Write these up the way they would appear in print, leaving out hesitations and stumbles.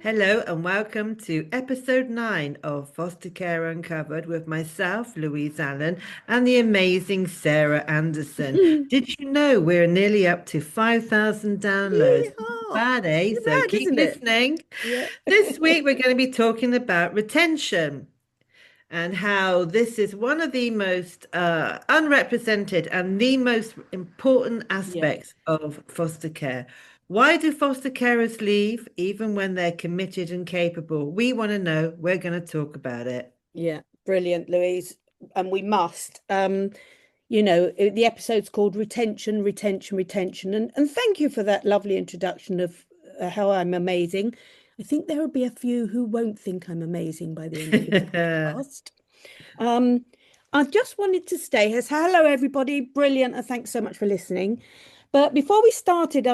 Hello and welcome to episode 9 of Foster Care Uncovered with myself, Louise Allen, and the amazing Sarah Anderson. Did you know we're nearly up to 5,000 downloads? Not Yeehaw! bad, eh? It's So mad, keep isn't it? listening. Yeah. This week we're going to be talking about retention and how this is one of the most unrepresented and the most important Yeah. aspects of foster care. Why do foster carers leave even when they're committed and capable? We want to know. We're going to talk about it. Yeah. Brilliant, Louise. And we must. The episode's called Retention, Retention, Retention. And thank you for that lovely introduction of how I'm amazing. I think there will be a few who won't think I'm amazing by the end of the podcast. Um, I just wanted to stay as hello, everybody. Brilliant. And thanks so much for listening. But before we started,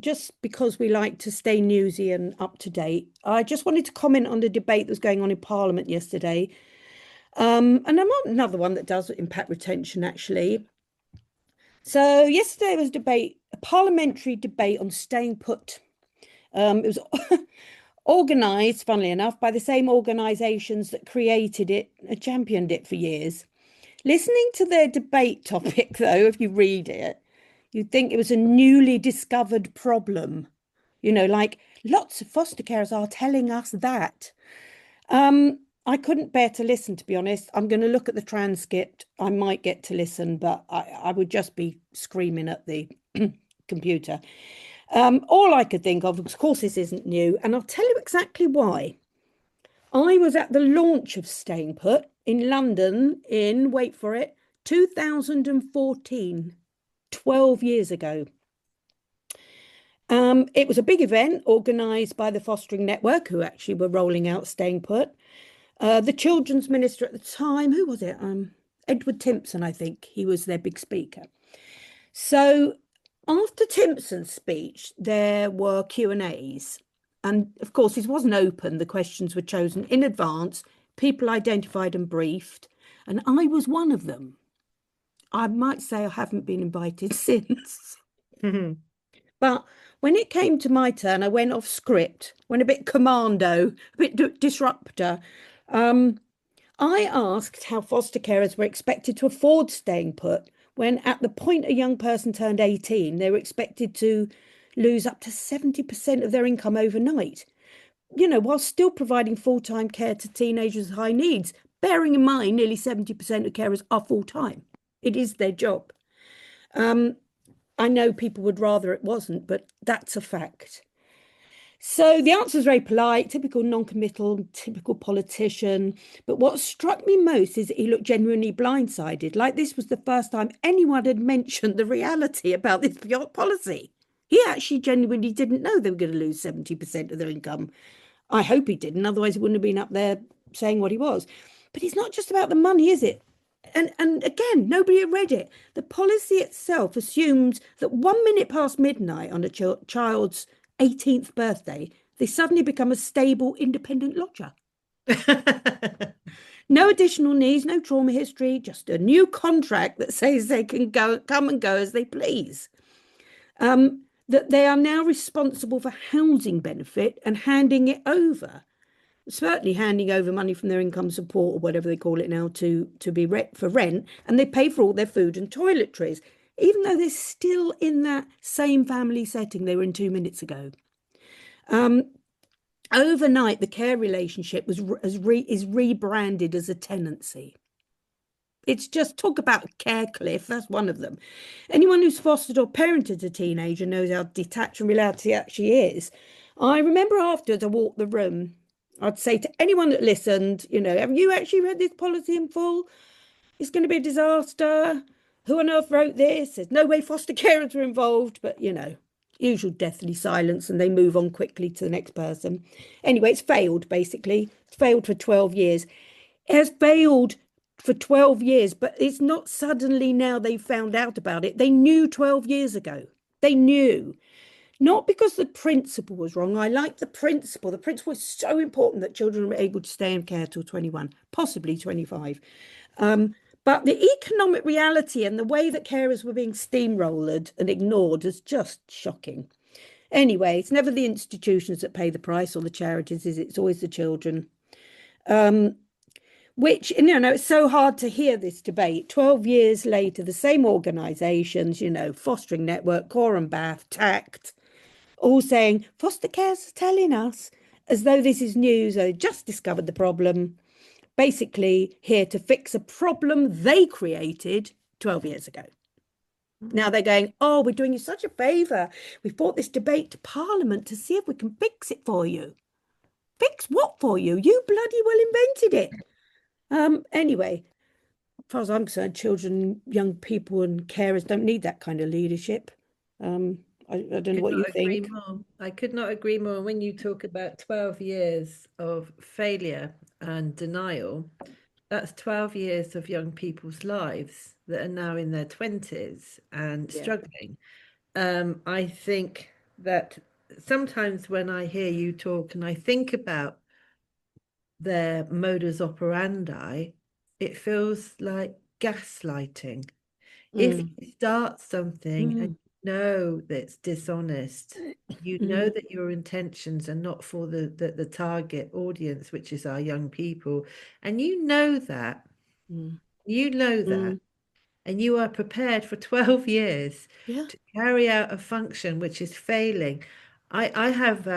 just because we like to stay newsy and up to date, I just wanted to comment on the debate that was going on in Parliament yesterday. And I'm on another one that does impact retention, actually. So yesterday was a parliamentary debate on staying put. It was organised, funnily enough, by the same organisations that created it, championed it for years. Listening to their debate topic, though, if you read it, you'd think it was a newly discovered problem. Like lots of foster carers are telling us that. I couldn't bear to listen, to be honest. I'm going to look at the transcript. I might get to listen, but I would just be screaming at the computer. All I could think of course, this isn't new, and I'll tell you exactly why. I was at the launch of Staying Put in London in, wait for it, 2014, 12 years ago. It was a big event organised by the Fostering Network, who actually were rolling out Staying Put. The children's minister at the time, who was it? Edward Timpson, I think. He was their big speaker. So after Timpson's speech, there were Q&As. And of course, this wasn't open. The questions were chosen in advance. People identified and briefed. And I was one of them. I might say I haven't been invited since. But when it came to my turn, I went off script, went a bit commando, a bit disruptor. I asked how foster carers were expected to afford staying put when at the point a young person turned 18, they were expected to lose up to 70% of their income overnight, while still providing full-time care to teenagers with high needs, bearing in mind nearly 70% of carers are full-time. It is their job. I know people would rather it wasn't, but that's a fact. So the answer is very polite, typical non-committal, typical politician. But what struck me most is that he looked genuinely blindsided, like this was the first time anyone had mentioned the reality about this policy. He actually genuinely didn't know they were going to lose 70% of their income. I hope he didn't, otherwise he wouldn't have been up there saying what he was. But it's not just about the money, is it? And again, nobody had read it. The policy itself assumes that 1 minute past midnight on a child's 18th birthday, they suddenly become a stable, independent lodger. No additional needs, no trauma history, just a new contract that says they can come and go as they please. That they are now responsible for housing benefit and handing it over. Certainly handing over money from their income support or whatever they call it now to be for rent, and they pay for all their food and toiletries, even though they're still in that same family setting they were in 2 minutes ago. Overnight, the care relationship is rebranded as a tenancy. It's just talk about care cliff. That's one of them. Anyone who's fostered or parented a teenager knows how detached and reality actually is. I remember afterwards I walked the room. I'd say to anyone that listened, have you actually read this policy in full? It's going to be a disaster. Who on earth wrote this? There's no way foster carers were involved, but usual deathly silence, and they move on quickly to the next person. Anyway, it's failed, basically. It's failed for 12 years. It has failed for 12 years, but it's not suddenly now they found out about it. They knew 12 years ago. They knew. Not because the principle was wrong. I like the principle. The principle is so important that children are able to stay in care till 21, possibly 25. But the economic reality and the way that carers were being steamrolled and ignored is just shocking. Anyway, it's never the institutions that pay the price or the charities, is it? It's always the children. Um, which, it's so hard to hear this debate. 12 years later, the same organisations, Fostering Network, Core and Bath, TACT, all saying foster care's telling us, as though this is news. They just discovered the problem, basically here to fix a problem they created 12 years ago. Now they're going, oh, we're doing you such a favour. We've brought this debate to Parliament to see if we can fix it for you. Fix what for you? You bloody well invented it. Anyway, as far as I'm concerned, children, young people and carers don't need that kind of leadership. I don't know Could what you not agree think. more. I could not agree more. When you talk about 12 years of failure and denial, that's 12 years of young people's lives that are now in their 20s and Yeah. struggling. I think that sometimes when I hear you talk and I think about their modus operandi, it feels like gaslighting. If Mm, you start something and mm, you know that's dishonest, you know mm, that your intentions are not for the target audience, which is our young people, and mm, you know that, mm. and you are prepared for 12 years Yeah. to carry out a function which is failing. I have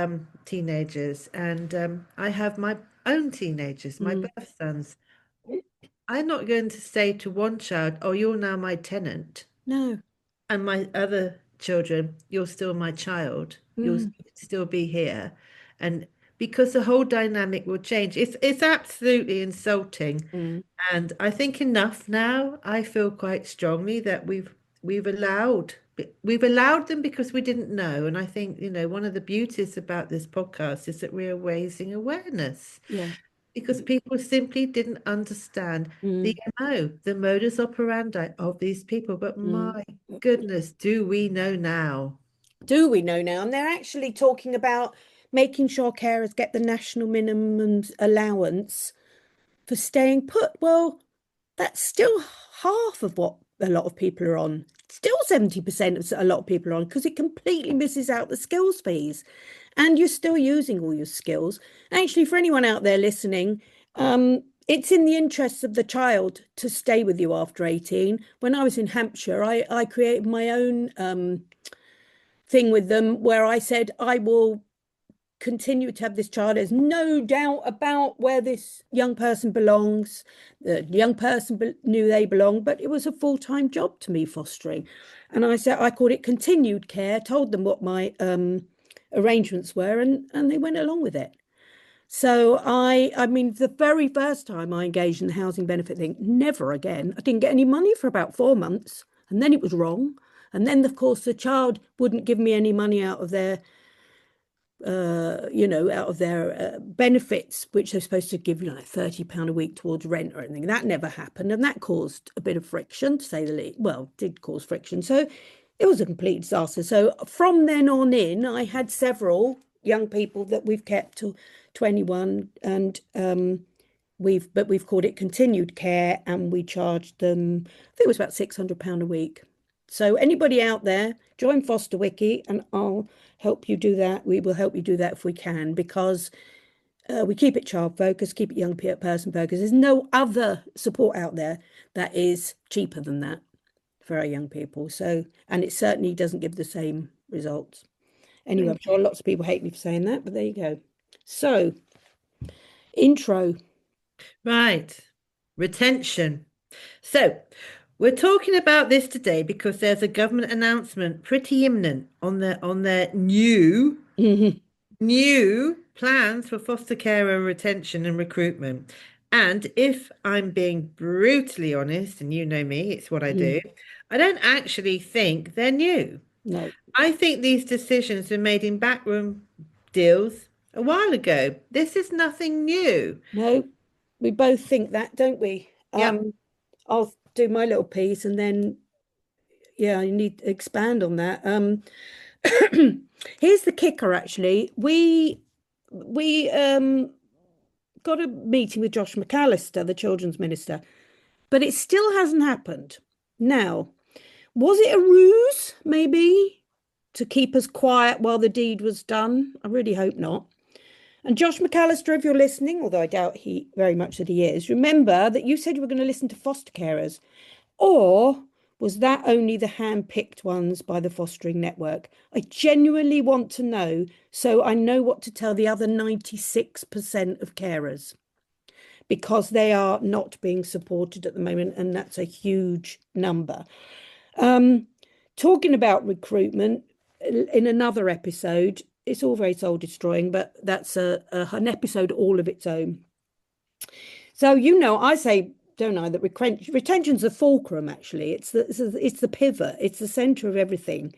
teenagers, and I have my own teenagers, my Mm. birth sons. I'm not going to say to one child, "Oh, you're now my tenant," No. and my other children, "You're still my child. You'll Mm, still be here," and because the whole dynamic will change. It's absolutely insulting, mm. and I think enough now. I feel quite strongly that we've allowed we've allowed them because we didn't know. And I think, one of the beauties about this podcast is that we're raising awareness Yeah. because people simply didn't understand the Mm, MO, the modus operandi of these people. But mm. my goodness, do we know now? Do we know now? And they're actually talking about making sure carers get the national minimum allowance for staying put. Well, that's still half of what a lot of people are on. Still 70% of a lot of people are on because it completely misses out the skills fees. And you're still using all your skills. Actually, for anyone out there listening, it's in the interests of the child to stay with you after 18. When I was in Hampshire, I created my own thing with them where I said, I will continue to have this child. There's no doubt about where this young person belongs. The young person knew they belonged, but it was a full-time job to me fostering. And I said, I called it continued care, told them what my arrangements were, and they went along with it. So I mean, the very first time I engaged in the housing benefit thing, never again. I didn't get any money for about 4 months, and then it was wrong. And then, of course, the child wouldn't give me any money out of their benefits, which they're supposed to give you like £30 a week towards rent or anything. That never happened. And that caused a bit of friction, to say the least. Well, did cause friction. So it was a complete disaster. So from then on in, I had several young people that we've kept to 21 and we've called it continued care and we charged them, I think it was about £600 a week. So anybody out there, join Foster Wiki and I'll help you do that. We will help you do that if we can, because we keep it child focused, keep it young person focused. There's no other support out there that is cheaper than that for our young people. So, and it certainly doesn't give the same results. Anyway, I'm Thank sure you. lots of people hate me for saying that, but there you go. So, intro. Right. Retention. So, we're talking about this today because there's a government announcement pretty imminent on their new plans for foster care retention and recruitment. And if I'm being brutally honest, and you know me, it's what I do, I don't actually think they're new. No, I think these decisions were made in backroom deals a while ago. This is nothing new. no, we both think that, don't we? Yep. I'll do my little piece and then, yeah, I need to expand on that. Here's the kicker, actually. We got a meeting with Josh McAllister, the children's minister, but it still hasn't happened. Now, was it a ruse? Maybe. to keep us quiet while the deed was done? I really hope not. And Josh McAllister, if you're listening, although I doubt he very much that he is, remember that you said you were going to listen to foster carers. Or was that only the hand-picked ones by the fostering network? I genuinely want to know so I know what to tell the other 96% of carers, because they are not being supported at the moment, and that's a huge number. Talking about recruitment, in another episode, it's all very soul destroying, but that's an episode all of its own. So, I say, don't I, that retention's the fulcrum, actually. It's the pivot, it's the centre of everything.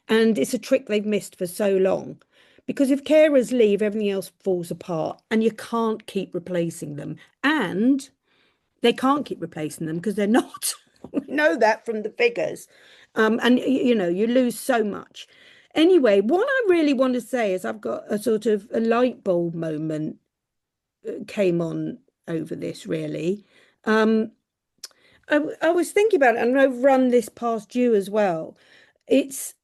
And it's a trick they've missed for so long. Because if carers leave, everything else falls apart and you can't keep replacing them. And they can't keep replacing them because they're not. We know that from the figures. And, you lose so much. Anyway, what I really want to say is I've got a sort of a light bulb moment came on over this, really. I was thinking about it, and I've run this past you as well. Let's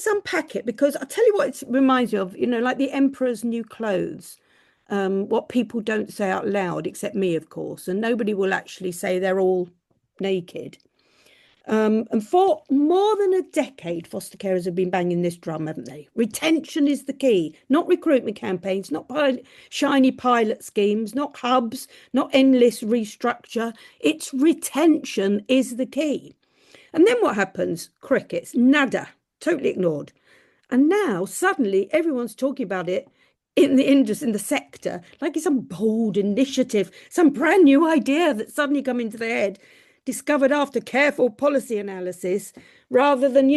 unpack it, because I'll tell you what it reminds me of, like the Emperor's New Clothes. What people don't say out loud, except me, of course, and nobody will actually say they're all naked. And for more than a decade, foster carers have been banging this drum, haven't they? Retention is the key, not recruitment campaigns, not shiny pilot schemes, not hubs, not endless restructure. It's retention is the key. And then what happens? Crickets, nada, totally ignored. And now suddenly everyone's talking about it in the industry, in the sector, like it's some bold initiative, some brand new idea that's suddenly come into their head, discovered after careful policy analysis, rather than,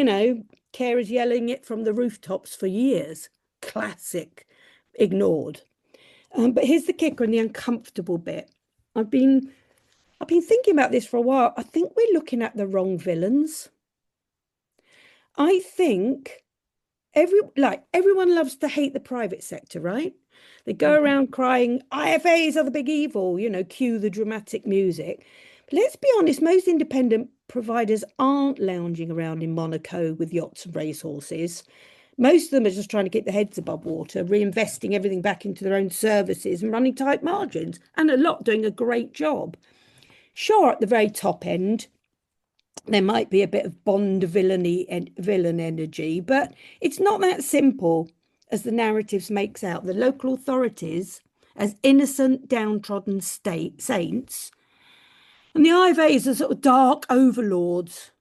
carers yelling it from the rooftops for years. Classic, ignored. But here's the kicker and the uncomfortable bit. I've been thinking about this for a while. I think we're looking at the wrong villains. I think everyone loves to hate the private sector, right? They go around crying, IFAs are the big evil, cue the dramatic music. But let's be honest, most independent providers aren't lounging around in Monaco with yachts and racehorses. Most of them are just trying to keep their heads above water, reinvesting everything back into their own services and running tight margins, and a lot doing a great job. Sure, at the very top end, there might be a bit of Bond villain energy, but it's not that simple as the narratives makes out. The local authorities as innocent, downtrodden saints, and the IFAs are sort of dark overlords.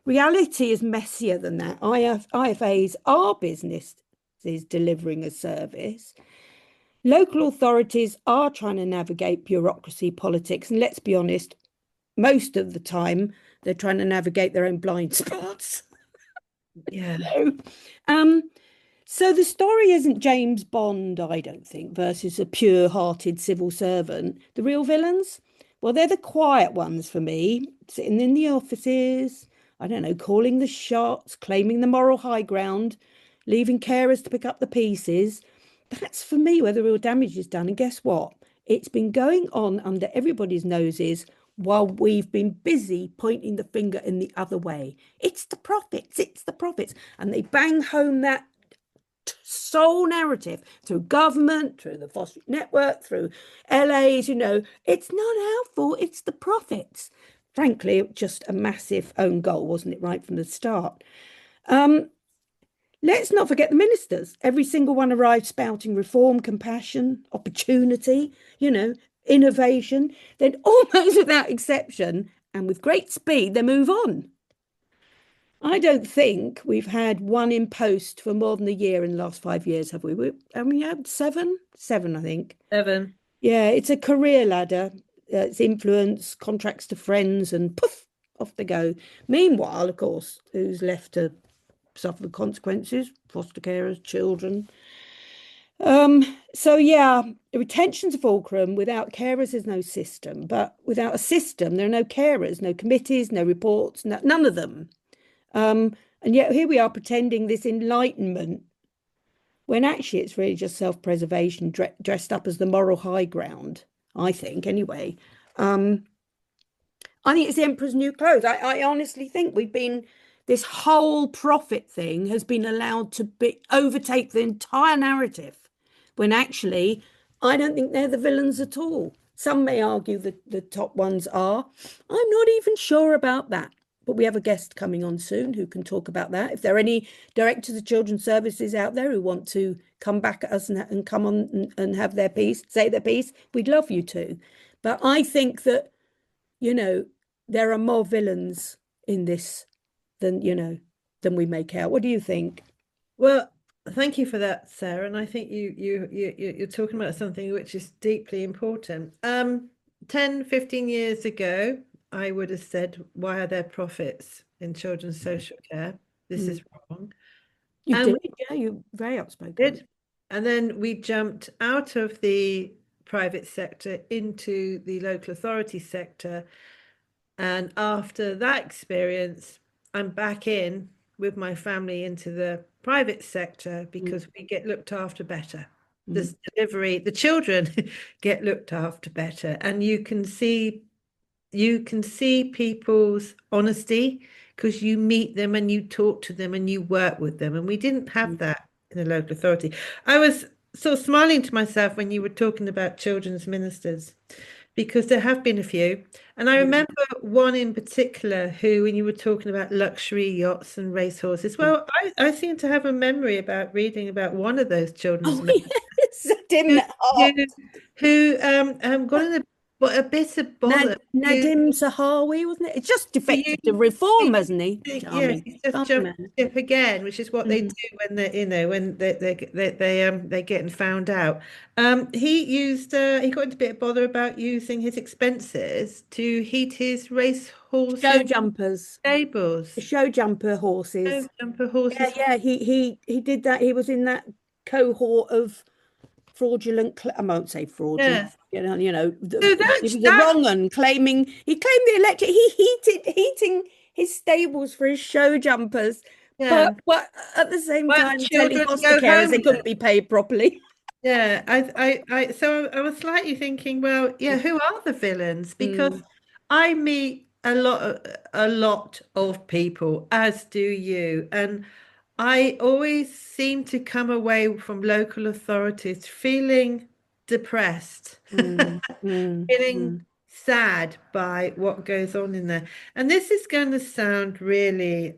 Reality is messier than that. IFAs are businesses delivering a service. Local authorities are trying to navigate bureaucracy, politics, and let's be honest, most of the time they're trying to navigate their own blind spots. Yeah. So the story isn't James Bond, I don't think, versus a pure-hearted civil servant. The real villains? Well, they're the quiet ones for me, sitting in the offices, I don't know, calling the shots, claiming the moral high ground, leaving carers to pick up the pieces. That's for me where the real damage is done. And guess what? It's been going on under everybody's noses while we've been busy pointing the finger in the other way. It's the profits, it's the profits. And they bang home that sole narrative through government, through the foster network, through LAs, it's not our fault, it's the profits. Frankly, just a massive own goal, wasn't it, right from the start? Let's not forget the ministers. Every single one arrived spouting reform, compassion, opportunity, innovation. Then almost without exception, and with great speed, they move on. I don't think we've had one in post for more than a year in the last 5 years, have we? We had seven, I think. 7. Yeah, it's a career ladder. It's influence, contracts to friends, and poof, off they go. Meanwhile, of course, who's left to suffer the consequences? Foster carers, children. So yeah, retention's a fulcrum. Without carers, there's no system. But without a system, there are no carers, no committees, no reports, none of them. And yet here we are pretending this enlightenment when actually it's really just self-preservation dressed up as the moral high ground, I think, anyway. I think it's the Emperor's New Clothes. I honestly think we've been this whole profit thing has been allowed to overtake the entire narrative, when actually I don't think they're the villains at all. Some may argue that the top ones are. I'm not even sure about that. But we have a guest coming on soon who can talk about that. If there are any directors of children's services out there who want to come back at us and come on and have their piece, say their piece, we'd love you to. But I think that, there are more villains in this than we make out. What do you think? Well, thank you for that, Sarah. And I think you're talking about something which is deeply important. 10, 15 years ago, I would have said, why are there profits in children's social care? This is wrong. You And did, yeah, you're very outspoken. did. And then we jumped out of the private sector into the local authority sector. And after that experience, I'm back in with my family into the private sector because we get looked after better. The delivery, the children get looked after better, and you can see people's honesty because you meet them and you talk to them and you work with them. And we didn't have that in the local authority. I was sort of smiling to myself when you were talking about children's ministers, because there have been a few. And I remember one in particular who, when you were talking about luxury yachts and racehorses, well, I seem to have a memory about reading about one of those children's ministers Yes, Dim who, who got in a bit of bother. Nadim Zahawi, wasn't it? It's just You, defected to reform, hasn't he? yes, Charming. he's just Charming jumped man. ship again, which is what they do when they're getting found out. He got into a bit of bother about using his expenses to heat his race Show horses jumpers. stables. Show jumper horses. Jumper Yeah, horses. yeah, he did that. He was in that cohort of fraudulent, I won't say fraudulent, Yes. So he was a that wrong un, he claimed the electric, he heating his stables for his show jumpers, yeah. but at the same Well, time telling children foster go carers they home. couldn't be paid properly. Yeah, so I was slightly thinking, well, yeah, who are the villains? Because I meet a lot of people, as do you, and I always seem to come away from local authorities feeling depressed, feeling sad by what goes on in there. And this is going to sound really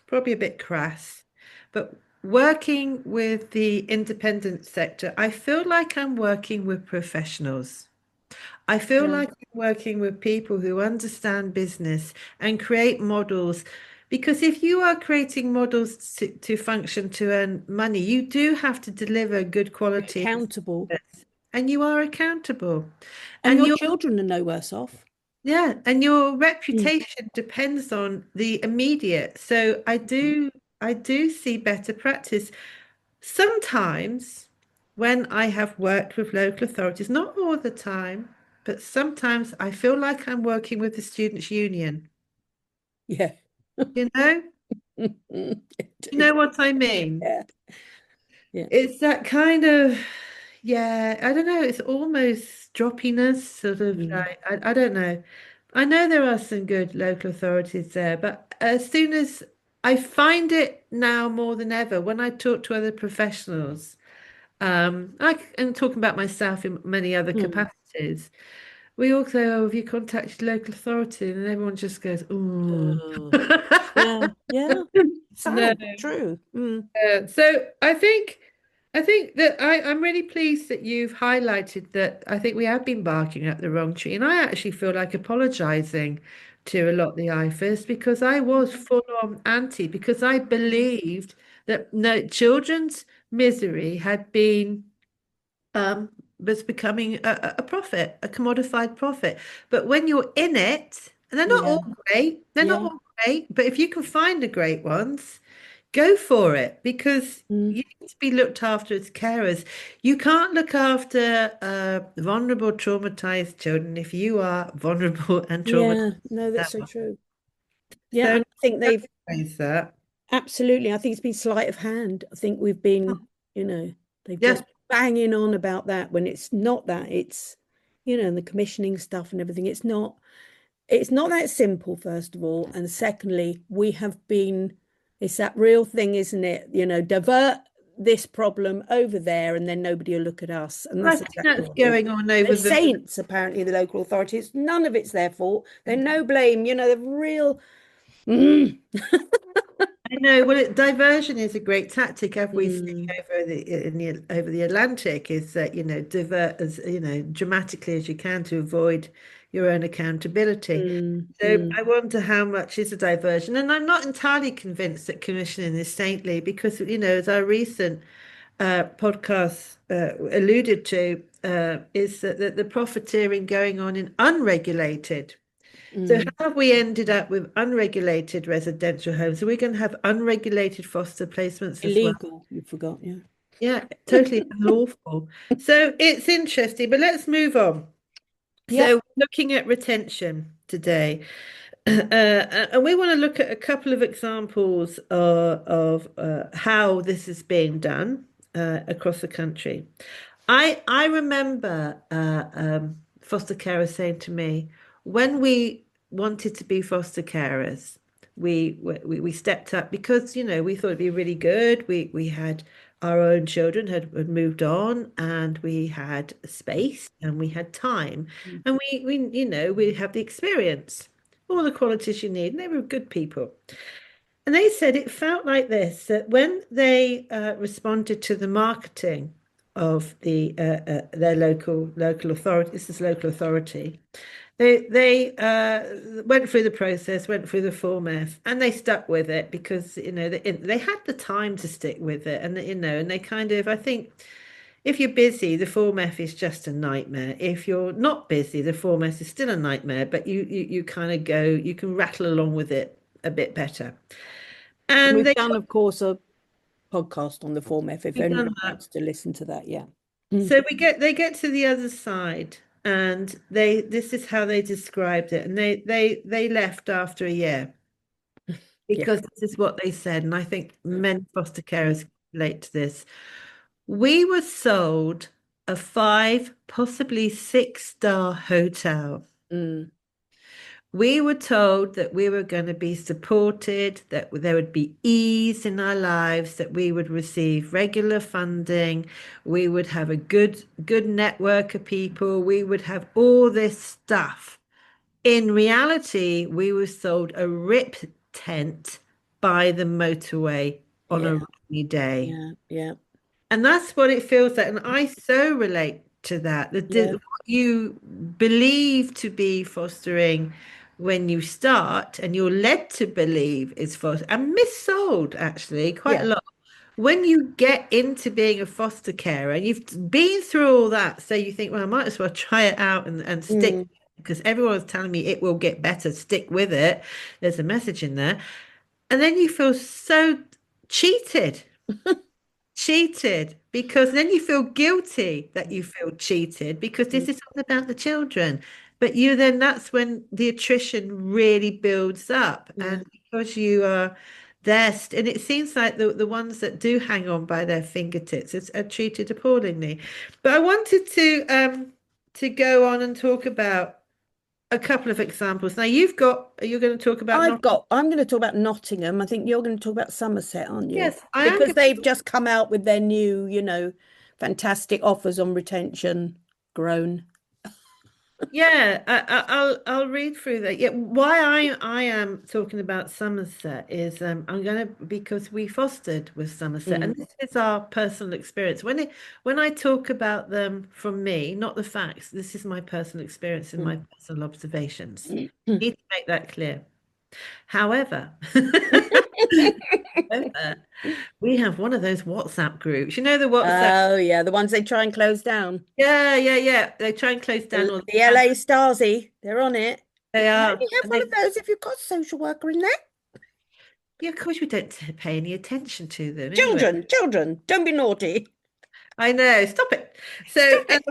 probably a bit crass, but working with the independent sector, I feel like I'm working with professionals. I feel Yeah. like I'm working with people who understand business and create models. Because if you are creating models to function to earn money, you do have to deliver good quality Accountable. service, and you are accountable. And And your your children are no worse off. yeah, and your Mm. reputation depends on the immediate. So I do see better practice. Sometimes when I have worked with local authorities, not all the time, but sometimes I feel like I'm working with the students' union. Yeah. You know? You know what I mean? Yeah. Yeah. It's that kind of, yeah, I don't know, it's almost droppiness, sort of Mm. like, I don't know. I know there are some good local authorities there, but as soon as I find it now more than ever, when I talk to other professionals, I'm talking about myself in many other Mm. capacities. We all say, "Oh, have you contacted local authority?" And everyone just goes, "Oh." Oh. Yeah. Yeah. No. Sad. True. So I think that I'm really pleased that you've highlighted that I think we have been barking at the wrong tree. And I actually feel like apologizing to a lot of the IFAs because I was full on anti because I believed that no children's misery had been was becoming a profit, a commodified profit. But when you're in it, and they're not Yeah. all great, they're not Yeah. all great, but if you can find the great ones, go for it because Mm. you need to be looked after as carers. You can't look after vulnerable, traumatized children if you are vulnerable and traumatized. Yeah. No, that's so true. Yeah. So And I think they've recognize that. absolutely, I think it's been sleight of hand. I think we've been, they've Yeah. just banging on about that when it's not that. It's, the commissioning stuff and everything. It's not. it's not that simple, first of all. And secondly, it's that real thing, isn't it? Divert this problem over there and then nobody will look at us. And I that's think exactly that's what it is. going on They're over the. saints, apparently, the local authorities. None of it's their fault. They're no blame. They're real. Mm, I know. Well, diversion is a great tactic. Every city mm, over the Atlantic is that divert as dramatically as you can to avoid your own accountability. So mm. I wonder how much is a diversion, and I'm not entirely convinced that commissioning is saintly because as our recent podcast alluded to, is that the profiteering going on in unregulated. So Mm. how have we ended up with unregulated residential homes? Are we going to have unregulated foster placements as well? Illegal, you forgot, yeah. Yeah, totally unlawful. So it's interesting, but let's move on. Yep. So looking at retention today, and we want to look at a couple of examples of how this is being done across the country. I remember foster carers saying to me, when we wanted to be foster carers, we stepped up because we thought it'd be really good. We had our own children had moved on, and we had space and we had time, and we have the experience, all the qualities you need, and they were good people. And they said it felt like this, that when they responded to the marketing of their local authority, this is local authority, they went through the process, went through the Form F, and they stuck with it because they had the time to stick with it, and and they kind of, I think, if you're busy, the Form F is just a nightmare. If you're not busy, the Form F is still a nightmare, but you kind of you can rattle along with it a bit better. And We've they done, of course, a podcast on the Form F if we've done anyone that. wants to listen to that. Yeah. Mm. So they get to the other side, and this is how they described it, and they left after a year Yeah. because this is what they said, and I think many foster carers relate to this. We were sold a five, possibly six-star hotel. Mm. We were told that we were going to be supported, that there would be ease in our lives, that we would receive regular funding, we would have a good network of people, we would have all this stuff. In reality, we were sold a rip tent by the motorway on a Yeah. rainy day. Yeah. Yeah. And that's what it feels like. And I so relate to that. Yeah. What you believe to be fostering when you start, and you're led to believe is foster, and missold actually quite a Yeah. lot. When you get into being a foster carer, and you've been through all that, so you think, well, I might as well try it out and stick, Mm. because everyone's telling me it will get better, stick with it. There's a message in there. And then you feel so cheated because then you feel guilty that you feel cheated because this Mm. is all about the children. But that's when the attrition really builds up. Yeah. And because you are there, and it seems like the ones that do hang on by their fingertips are treated appallingly. But I wanted to go on and talk about a couple of examples. Now you're going to talk about not. I'm going to talk about Nottingham. I think you're going to talk about Somerset, aren't you? Yes, I am Because going they've to. just come out with their new, fantastic offers on retention. Grown. Yeah, I'll read through that. Yeah, why I am talking about Somerset is I'm gonna because we fostered with Somerset, and Mm. this is our personal experience. When I talk about them from me, not the facts, this is my personal experience and my Mm. personal observations. Mm. Need to make that clear. However, however, we have one of those WhatsApp groups. You know the WhatsApp. Oh, yeah, the ones they try and close down. Yeah, yeah, yeah. They try and close down all the The chats. LA Stasi, they're on it. You They can are. only have And one of they those if you've got a social worker in there. Yeah, of course we don't pay any attention to them anyway. Children, don't be naughty. I know, stop it. So Stop it.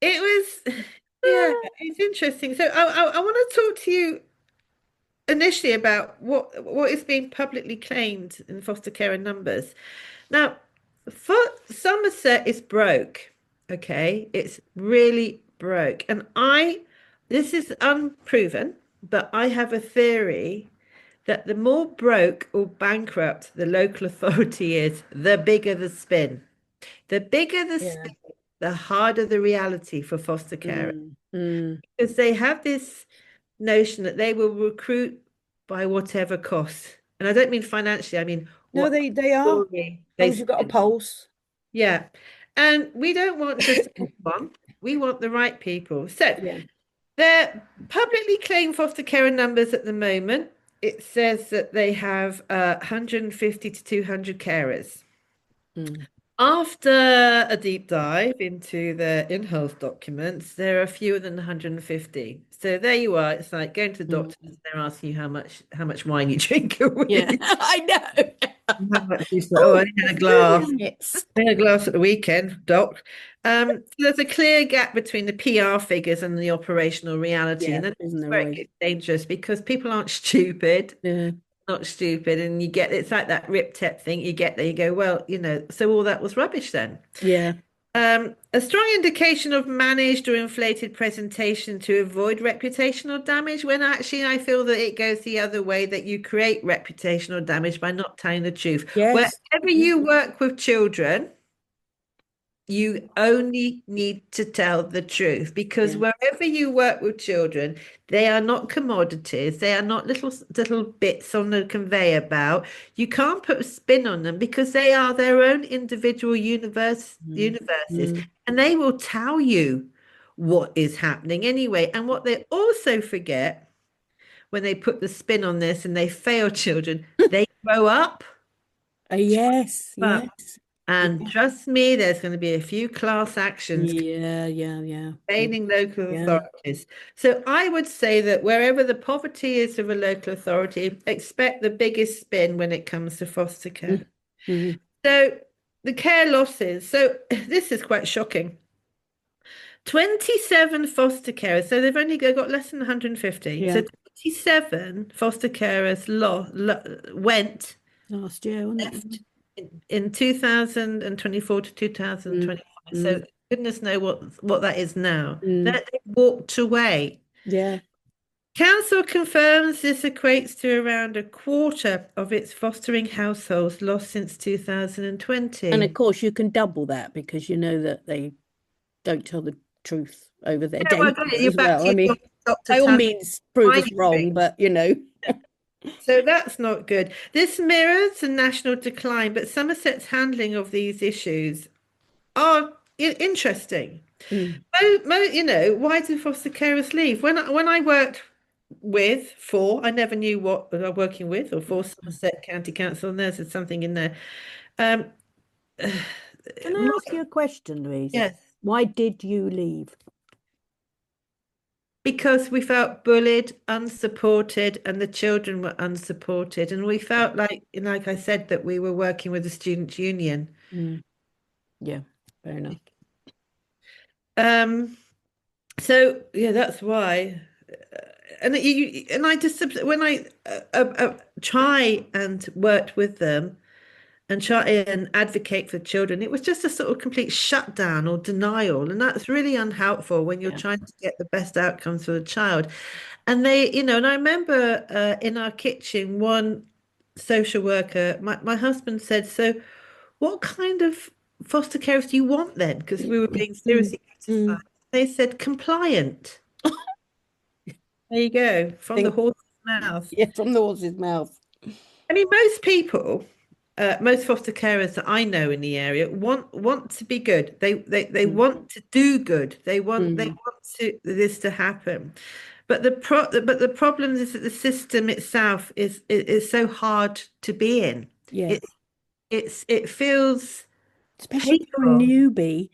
it was, yeah, it's interesting. So I want to talk to you initially about what is being publicly claimed in foster care numbers. Now, for Somerset is broke, okay? It's really broke. And this is unproven. but I have a theory that the more broke or bankrupt the local authority is, the bigger the spin. The bigger the Yeah. spin, the harder the reality for foster care. Mm, mm. Because they have this notion that they will recruit by whatever cost. And I don't mean financially, I mean No, what they are. As story long they as you've got a spin. pulse. Yeah. And we don't want just anyone, we want the right people. So Yeah. their publicly claimed foster care numbers at the moment, it says that they have 150 to 200 carers. Mm, After a deep dive into their in-house documents, there are fewer than 150. So there you are. It's like going to the mm. doctor and they're asking you how much wine you drink a Yeah, week. I know. How much you say, oh, I Oh, only had the a food glass. limits. I had a glass at the weekend, doc. So there's a clear gap between the PR figures and the operational reality, Yeah, and that's isn't there where it always? gets dangerous because people aren't stupid, Yeah, not stupid, and you get it's like that rip tep thing. You get there, you go, well, so all that was rubbish then. yeah. A strong indication of managed or inflated presentation to avoid reputational damage, when actually I feel that it goes the other way, that you create reputational damage by not telling the truth. Yes. Wherever Yeah. you work with children, you only need to tell the truth because Yeah. wherever you work with children, they are not commodities. They are not little bits on the conveyor belt. You can't put a spin on them because they are their own individual Mm, universes, mm. and they will tell you what is happening anyway. And what they also forget when they put the spin on this and they fail children, they grow up. Yes, Up. yes. And Yeah. trust me, there's going to be a few class actions Yeah, yeah, yeah. campaigning local Yeah. authorities. So I would say that wherever the poverty is of a local authority, expect the biggest spin when it comes to foster care. Mm, mm. So the care losses. So this is quite shocking. 27 foster carers, so they've only got less than 150. So Yeah. 27 foster carers went Last year, wasn't it? left in 2024 to Mm, 2025. So mm, goodness know what that is now. mm. They walked away. Yeah. Council confirms this equates to around a quarter of its fostering households lost since And of 2020. course, you can double that because you know that they don't tell the truth over their Yeah, well, data you're as back well. to I your mean, doctor by all telling means, prove why us wrong, but so that's not good. This mirrors a national decline, but Somerset's handling of these issues are interesting. Mm, Why do foster carers leave? When I worked I never knew what I was working with, or for Somerset County Council, and there's something in there. Um, Can I ask you a question, Louise? yes, Why did you leave? because we felt bullied, unsupported, and the children were unsupported, and we felt like I said, that we were working with the students' union. Mm, yeah, fair enough. Um, so yeah, that's why. And I just when I try and worked with them and try and advocate for children, it was just a sort of complete shutdown or denial, and that's really unhelpful when you're Yeah. trying to get the best outcomes for the child. And and I remember in our kitchen, one social worker, my husband said, "So, what kind of foster carers do you want then?" Because we were being Mm, seriously mm. criticized. They said compliant. There you go, from the Think, horse's mouth. yeah, from the horse's mouth. I mean, most people, most foster carers that I know in the area want to be good. They Mm, want to do good. They mm. want this to happen. But the problem is that the system itself is so hard to be in. Yeah, It it feels especially if you're a painful. newbie,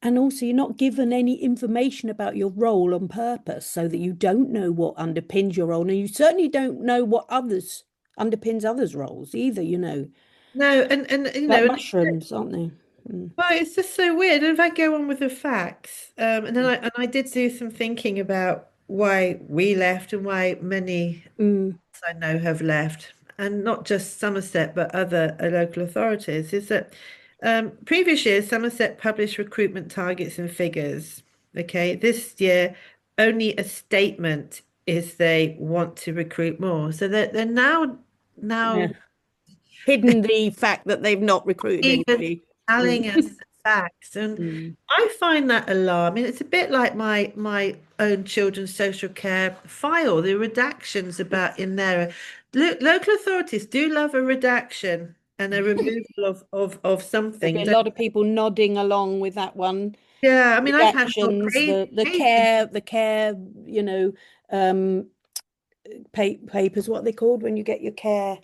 and also you're not given any information about your role on purpose so that you don't know what underpins your role. And you certainly don't know what others underpins others' roles either. No, and Like mushrooms, aren't they? Mm, well, it's just so weird. And if I go on with the facts, and then I did do some thinking about why we left and why many mm, I know have left, and not just Somerset, but other local authorities, is that previous years Somerset published recruitment targets and figures. Okay, this year only a statement is they want to recruit more. So they're Yeah. now Hidden the fact that they've not recruited even anybody. telling us Mm. the facts, and Mm. I find that alarming. It's a bit like my own children's social care file, the redactions about in there. Local authorities do love a redaction and a removal of There'll be something. a lot of people nodding along with that one. Yeah, I mean, I've had more Redactions, crazy the cases. care, you know, um, papers, what are they called when you get your care?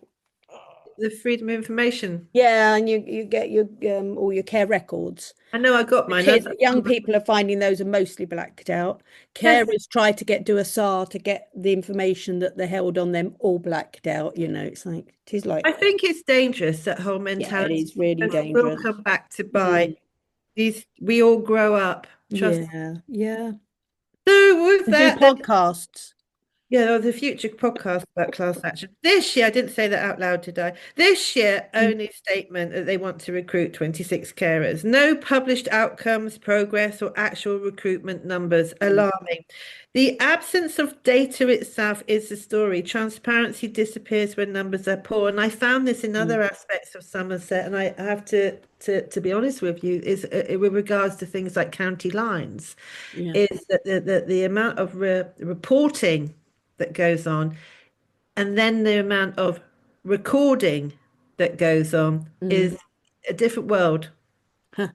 The freedom of information. Yeah, and you get your all your care records. I know I got The mine. kids, young people are finding those are mostly blacked out. Yes, Carers try to do a SAR to get the information that they held on them all blacked out. It's like it is I like, think it's dangerous, that whole yeah, it mentality. is really Because it will dangerous. come back to bite. Mm, We all grow up. Trust. yeah, yeah. So with And do that, podcasts. yeah, there was a future podcast about class action. This year, I didn't say that out loud, did I? This year, Mm, only statement that they want to recruit 26 carers. No published outcomes, progress, or actual recruitment numbers. mm, Alarming. The absence of data itself is the story. Transparency disappears when numbers are poor. And I found this in mm, other aspects of Somerset. And I have to be honest with you, is with regards to things like county lines, yeah. is that the amount of reporting that goes on, and then the amount of recording that goes on Mm. is a different world. Huh.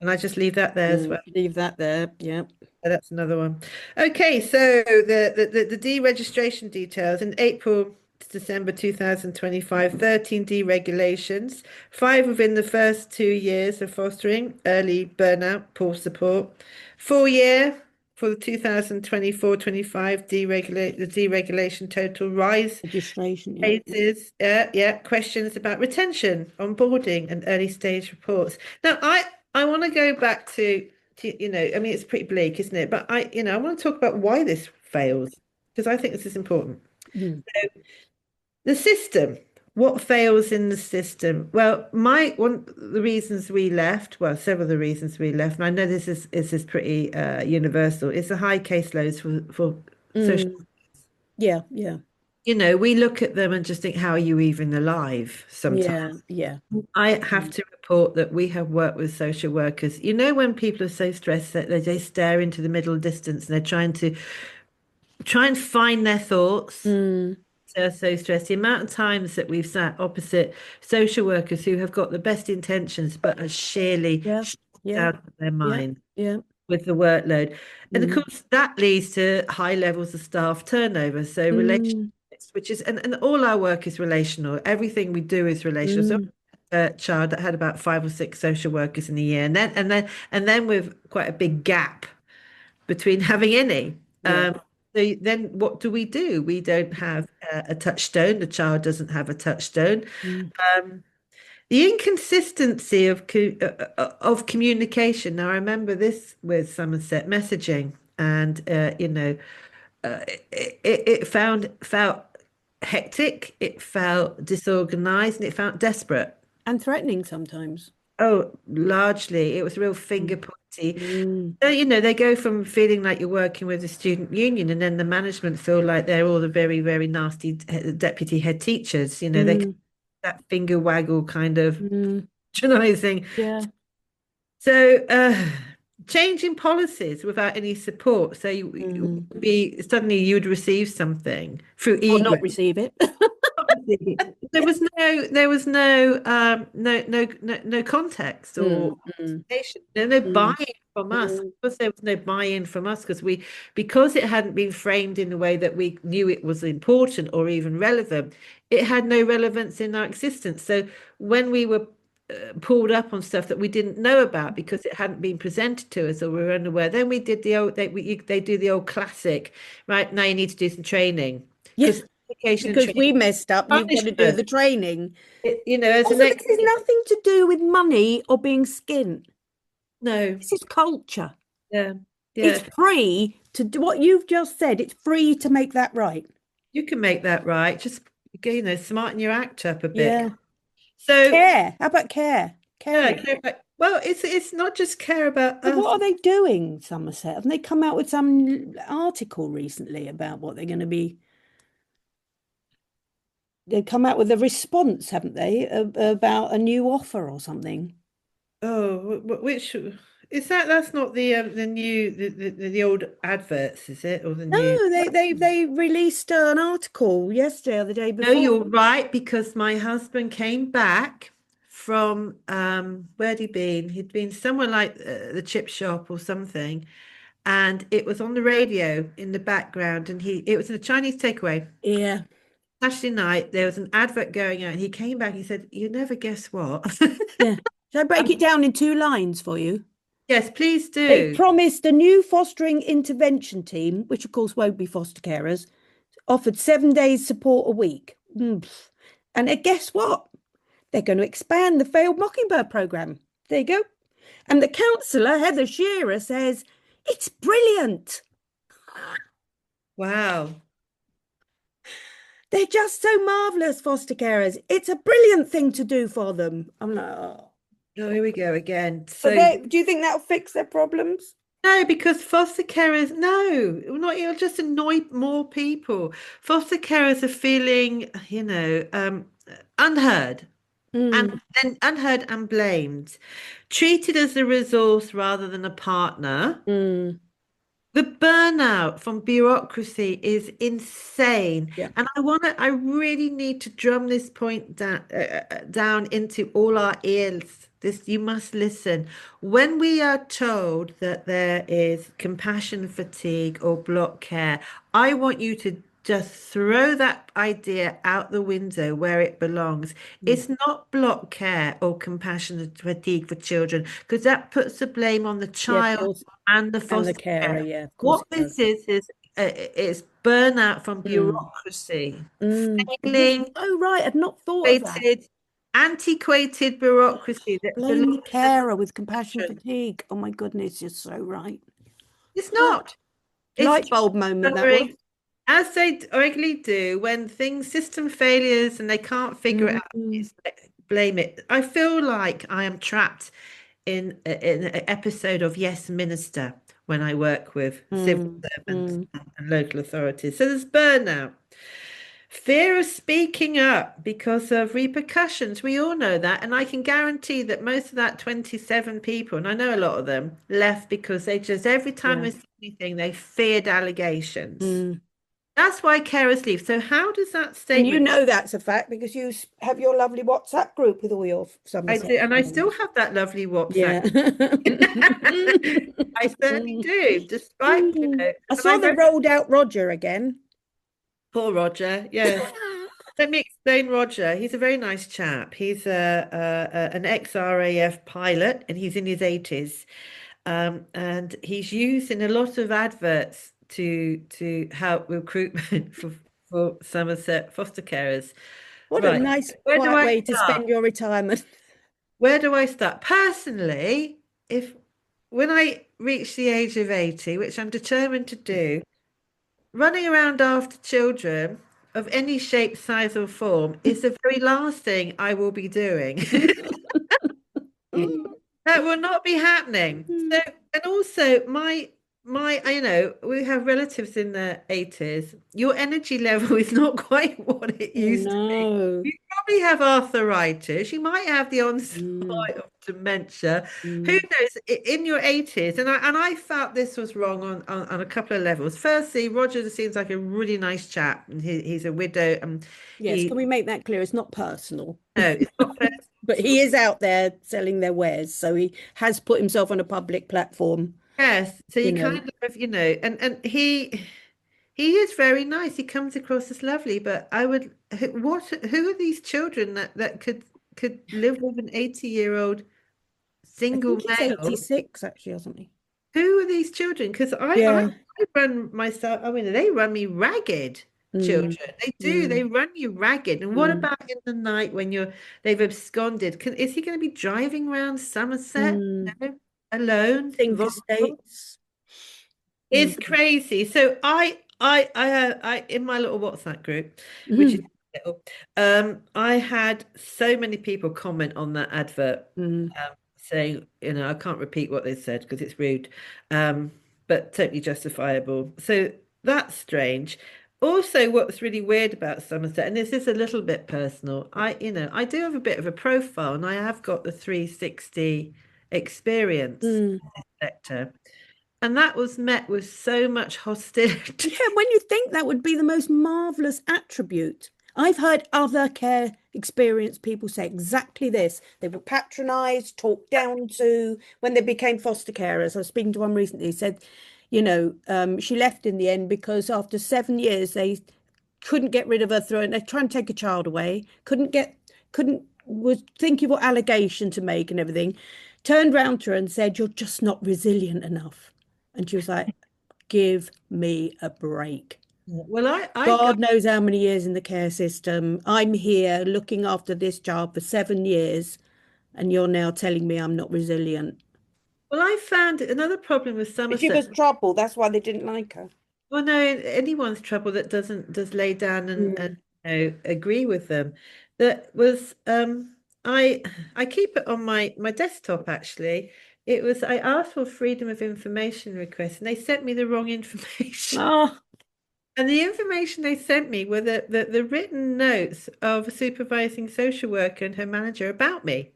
And I just leave that there as well. Leave that there. Yeah. So that's another one. Okay, so the deregistration details in April to December 2025, 13 deregulations, five within the first 2 years of fostering, early burnout, poor support. 4 year for the 2024-25 deregulation total rise Registration. Yeah. cases, yeah, questions about retention, onboarding, and early stage reports. Now, I want to go back to, I mean, it's pretty bleak, isn't it? But I want to talk about why this fails because I think this is important. Mm. The system. What fails in the system? Well, my one of the reasons we left, well, several of the reasons we left, and I know this is pretty universal, is the high caseloads for social. Mm. Yeah. Yeah. We look at them and just think, how are you even alive sometimes? Yeah. Yeah. I have Mm. to report that we have worked with social workers. When people are so stressed that they stare into the middle distance and they're try and find their thoughts. Mm. They're so stressed. The amount of times that we've sat opposite social workers who have got the best intentions but are sheerly Yeah. Yeah. out of their Yeah. mind Yeah. with the workload. And of Mm. course, that leads to high levels of staff turnover. So Mm. relationships, which is, and all our work is relational. Everything we do is relational. So Mm. a child that had about 5 or 6 social workers in a year, and then with quite a big gap between having any. Yeah. So then what do? We don't have a touchstone. The child doesn't have a touchstone. Mm. Um, the inconsistency of communication. Now, I remember this with Somerset messaging, and it felt hectic, it felt disorganized, and it felt desperate. And threatening sometimes. Oh, largely, it was real finger Mm. pointy. Mm. So, they go from feeling like you're working with the student union, and then the management feel like they're all the very, very nasty deputy head teachers. They Mm. that finger waggle kind of Mm. patronizing. Yeah. So, changing policies without any support. So you Mm. would be suddenly you'd receive something through Or ego. not receive it. There was no context or Mm. Mm. explanation. No Mm. buy-in from us. Of Mm. course, there was no buy-in from us because it hadn't been framed in the way that we knew it was important or even relevant. It had no relevance in our existence. So when we were pulled up on stuff that we didn't know about because it hadn't been presented to us or we were unaware, then we did the old they do the old classic, right? Now you need to do some training Yeah. because education and Because training we messed up, you've got to do the punishment. training. As an Also, ex, this is nothing to do with money or being skint. no, This is culture. yeah, It's yeah, free to do what you've just said. It's free to make that right. you can make that right. Just smarten your act up a bit. Yeah. So Care. How about care? yeah, Caring. Well, it's not just care about So us. what are they doing, Somerset? Haven't they come out with some article recently about what they're going to be? They've come out with a response, haven't they, about a new offer or something? Oh, which is that? That's not the new the old adverts, is it? Or the new? No, they released an article yesterday or the day No, before. you're right, because my husband came back from where'd he been? He'd been somewhere like the chip shop or something, and it was on the radio in the background, and he it was a Chinese takeaway. Yeah, Saturday night, there was an advert going out, and he came back. He said, "You never guess what." yeah. Shall I break it down in two lines for you? Yes, please They do. promised a new fostering intervention team, which of course won't be foster carers, offered 7 days support a week. And guess what? They're going to expand the failed Mockingbird program. There you go. And the counsellor, Heather Shearer, says it's brilliant. Wow. They're just so marvellous, foster carers. It's a brilliant thing to do for them. I'm like, oh. Oh, here we go again. But So they, do you think that'll fix their problems? no, because foster carers, no, not you'll just annoy more people. Foster carers are feeling, unheard and Mm, then unheard and blamed, treated as a resource rather than a partner. mm, The burnout from bureaucracy is insane. yeah, And I really need to drum this point down into all our ears. This, you must listen. When we are told that there is compassion fatigue or block care, I want you to just throw that idea out the window where it belongs. mm. It's not block care or compassion fatigue for children, because that puts the blame on the Yeah, of child course. and the And the foster carer, care. yeah, of course What it this does. is burnout from Mm, bureaucracy, You're failing, so right. I'd not thought of that. antiquated, antiquated bureaucracy that Blame the belongs to the carer with compassion children. fatigue. Oh my goodness, you're so right. It's Oh, not. It's light just bulb moment that was. going as they regularly do when things system failures and they can't figure it out. Mm, It's blame it. I feel like I am trapped in an episode of Yes Minister when I work with civil mm, servants mm. and local authorities. So there's burnout. Fear of speaking up because of repercussions. We all know that. And I can guarantee that most of that 27 people, and I know a lot of them, left because they just, every time Yeah. they said anything, they feared allegations. Mm. That's why carers leave. So how does that And you statement? know that's a fact because you have your lovely WhatsApp group with all your I Somerset do, and I still friends. have that lovely WhatsApp. Yeah. I certainly do, despite, I and saw I they wrote, rolled out Roger again. poor Roger, yes. Let me explain Roger. He's a very nice chap. He's an ex-RAF pilot, and he's in his 80s. And he's used in a lot of adverts to help recruitment for Somerset foster carers. What a Right. nice, Where do quiet I way to start? spend your retirement. Where do I start? Personally, if when I reach the age of 80, which I'm determined to do, running around after children of any shape, size, or form is the very last thing I will be doing. That will not be happening. So, and also we have relatives in their 80s. Your energy level is not quite what it Oh used to be. no. You probably have arthritis. You might have the onset Mm, of dementia. Who mm. knows? In your 80s, and I felt this was wrong on a couple of levels. Firstly, Roger seems like a really nice chap, and he's a widow, and Yes, he can we make that clear? It's not personal. no, it's not personal But at all. he is out there selling their wares, so he has put himself on a public platform, Yes, so you you know. kind of, and he is very nice. He comes across as lovely, but who are these children that could live with an 80-year-old I single think he's male? 86 actually or something. Who are these children? Because Yeah. I run myself, I mean, they run me ragged, Mm, children. They do, mm, they run you ragged. And what mm, about in the night when they've absconded? Is he going to be driving around Somerset, mm. alone, Think vulnerable? estates. Mm. It's crazy. So in my little WhatsApp group, which is Mm, little, I had so many people comment on that advert. mm. saying, I can't repeat what they said because it's rude, um, but totally justifiable. So that's strange. Also, what's really weird about Somerset, and this is a little bit personal, I do have a bit of a profile, and I have got the 360 experience Mm. in this sector, and that was met with so much hostility. Yeah, when you think that would be the most marvelous attribute. I've heard other care experienced people say exactly this. They were patronized, talked down to when they became foster carers. I was speaking to one recently, said, she left in the end because after 7 years they couldn't get rid of her through, and they're trying to take a child away, was thinking what allegation to make and everything. Turned round to her and said, "You're just not resilient enough." And she was like, give me a break. Well, I got God knows how many years in the care system. I'm here looking after this child for 7 years, and you're now telling me I'm not resilient. well, I found another problem with But she Somerset. was trouble. That's why they didn't like her. Well, no, anyone's trouble that doesn't just lay down and Mm. agree with them. That was I keep it on my desktop actually. It was I asked for freedom of information request and they sent me the wrong information. Oh, And the information they sent me were the written notes of a supervising social worker and her manager about me.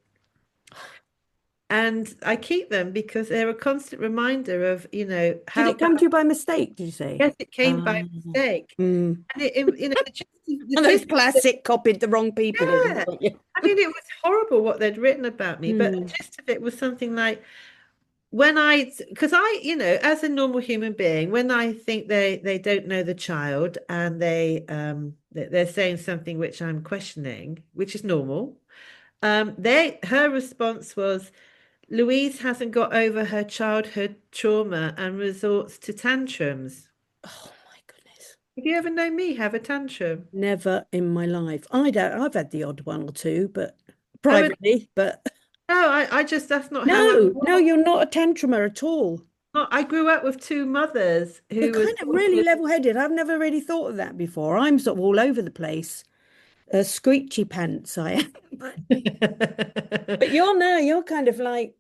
And I keep them because they're a constant reminder of, did how it come bad. to you by mistake, did you say? Yes, it came by mistake. Mm. And the And those gist, classic copied the wrong people, isn't yeah. it? I mean, it was horrible what they'd written about me, but the Mm. gist of it was something like because as a normal human being, when I think they don't know the child and they're saying something which I'm questioning, which is normal, her response was, Louise hasn't got over her childhood trauma and resorts to tantrums. Oh my goodness. Have you ever known me have a tantrum? Never in my life. I don't, I've had the odd one or two, but I would privately, but no, I just that's not how I no, was. you're not a tantrumer at all. I grew up with two mothers You're who was kind of really level-headed. I've never really thought of that before. I'm sort of all over the place. Screechy pants, I am. But you're no, you're kind of like,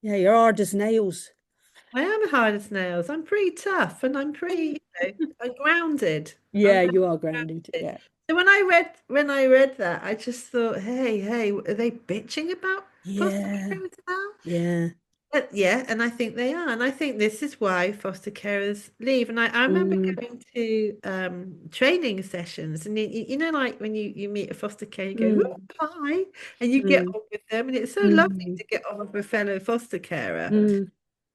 yeah, you're hard as nails. I am hard as nails. I'm pretty tough and I'm pretty, I'm grounded. I'm Yeah, very you are grounded. grounded. Yeah. So when I read that, I just thought, hey, are they bitching about foster Yeah. carers now? Yeah. Yeah, and I think they are. And I think this is why foster carers leave. And I remember Mm, going to training sessions, and like when you meet a foster care, you go, "Ooh, mm, hi, and you get mm, on with them. And it's so lovely mm, to get on with a fellow foster carer. mm,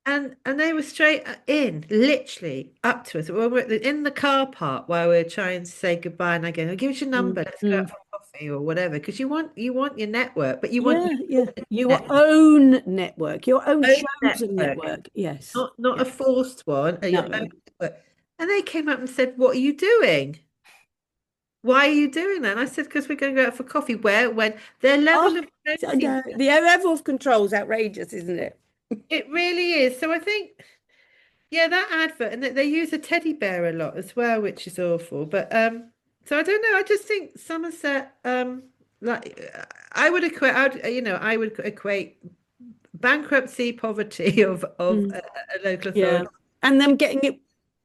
And they were straight in, literally up to us. We were in the car park while we were trying to say goodbye. And I go, give us your mm, number, let's go out mm. for coffee or whatever. Because you want your network, but you want Yeah, your yeah. Your network, own network, your own own chosen network. network. Yes. Not Yeah. a forced one, your own No. network. And they came up and said, what are you doing? Why are you doing that? And I said, because we're going to go out for coffee. Where? When? Their Oh, level of I urgency, know. The level of control is outrageous, isn't it? it really is. So I think, yeah, that advert, and they use a teddy bear a lot as well, which is awful. But so I don't know. I just think Somerset, like I would equate bankruptcy, poverty of Mm. a local Yeah. authority. And them getting it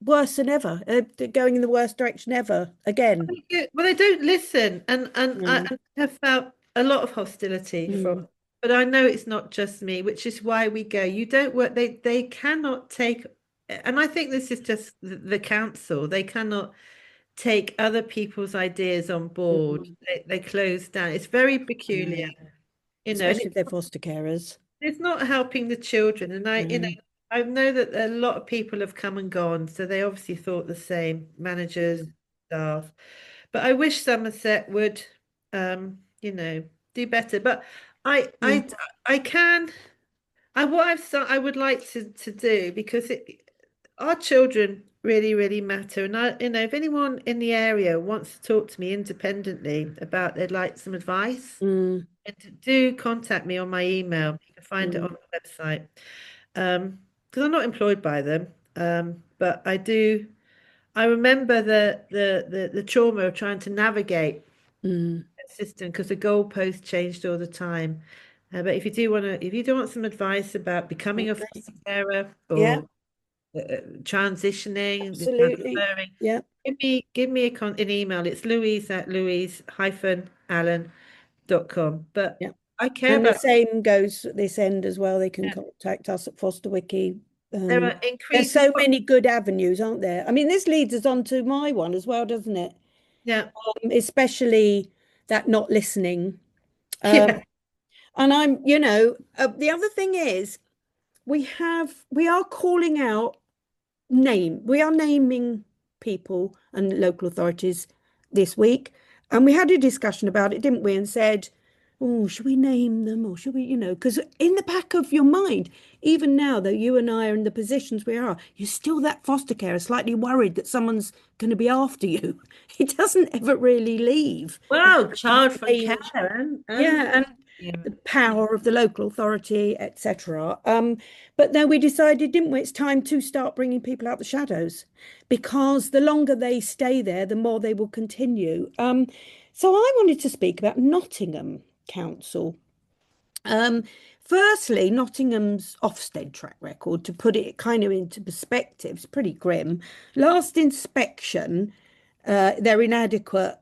worse than ever. They're going in the worst direction ever again. Yeah, well, they don't listen, and Mm, I have felt a lot of hostility from. mm, But I know it's not just me, which is why we go. You don't work. They cannot take, and I think this is just the council. They cannot take other people's ideas on board. mm. They close down. It's very Yeah. peculiar, and Especially if they're foster carers. it's not helping the children. And Mm, I know that a lot of people have come and gone, so they obviously thought the same, managers, mm, staff. But I wish Somerset would, do better. But I, mm, I, I can. I would like to do because our children really, really matter. And if anyone in the area wants to talk to me independently about they'd like some advice, mm, and do contact me on my email. You can find it mm, on the website. Because I'm not employed by them. But I do. I remember the trauma of trying to navigate mm, the system because the goalpost changed all the time. But if you do want some advice about becoming a Okay. foster carer Yeah, or transitioning, absolutely. transferring, Yeah, give me an email. It's Louise at louise-allen.com. But yeah. I care And the about same goes at this end as well. They can contact us at Foster Wiki. there are There's increasing so many good avenues, aren't there? I mean, this leads us on to my one as well, doesn't it? yeah, Especially that not listening. Um, yeah. and the other thing is we are calling out we are naming people and local authorities this week. And we had a discussion about it, didn't we? And said, oh, should we name them or should we, because in the back of your mind, even now, though you and I are in the positions we are, you're still that foster carer, slightly worried that someone's going to be after you. It doesn't ever really leave. And Well, child from care change, and yeah, and yeah. the power of the local authority, etc. But then we decided, didn't we? It's time to start bringing people out the shadows because the longer they stay there, the more they will continue. So I wanted to speak about Nottingham Council. Um, Firstly, Nottingham's Ofsted track record, to put it kind of into perspective, is pretty grim. Last inspection, they're inadequate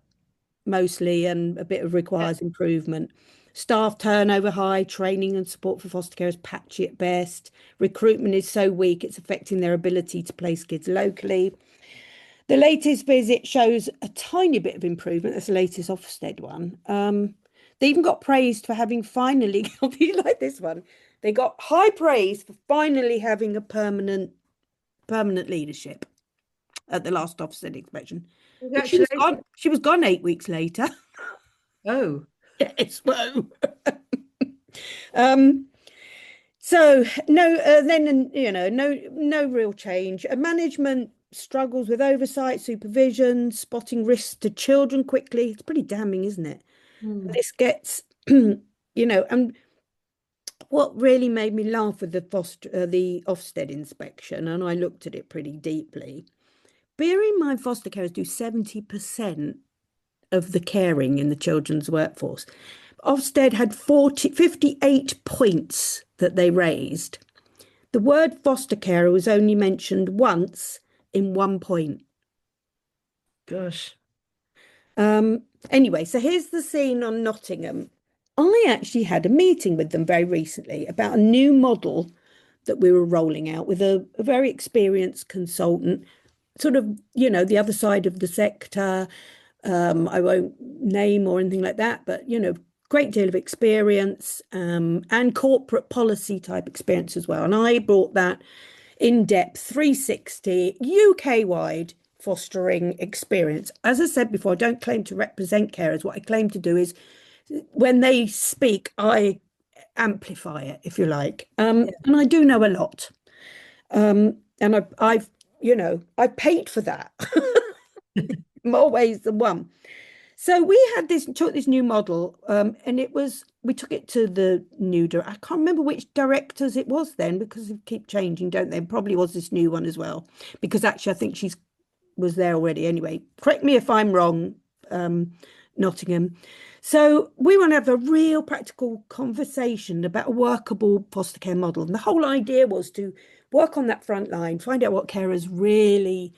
mostly, and a bit of requires improvement. Staff turnover high, training and support for foster carers patchy at best. Recruitment is so weak, it's affecting their ability to place kids locally. The latest visit shows a tiny bit of improvement. That's the latest Ofsted one. They even got praised for having finally, I'll be like this one. They got high praise for finally having a permanent leadership at the last Ofsted inspection. But she was Congratulations. gone. She was gone 8 weeks later. Oh, Yes, whoa. Um, so no, then no real change. Management struggles with oversight, supervision, spotting risks to children quickly. It's pretty damning, isn't it? And hmm. this gets, and what really made me laugh with the Ofsted inspection, and I looked at it pretty deeply. Bear in mind, foster carers do 70% of the caring in the children's workforce. Ofsted had 58 points that they raised. The word foster carer was only mentioned once in 1 point. Gosh. Anyway, so here's the scene on Nottingham. I actually had a meeting with them very recently about a new model that we were rolling out with a very experienced consultant, sort of, the other side of the sector. I won't name or anything like that, but, great deal of experience and corporate policy type experience as well. And I brought that in-depth 360 UK-wide fostering experience. As I said before, I don't claim to represent carers. What I claim to do is when they speak, I amplify it, if you like. And I do know a lot. And I've paid for that more ways than one. So we took this new model, and we took it to the I can't remember which directors it was then because they keep changing, don't they? Probably was this new one as well, because actually I think she's was there already. Anyway, correct me if I'm wrong, Nottingham. So we want to have a real practical conversation about a workable foster care model. And the whole idea was to work on that front line, find out what carers really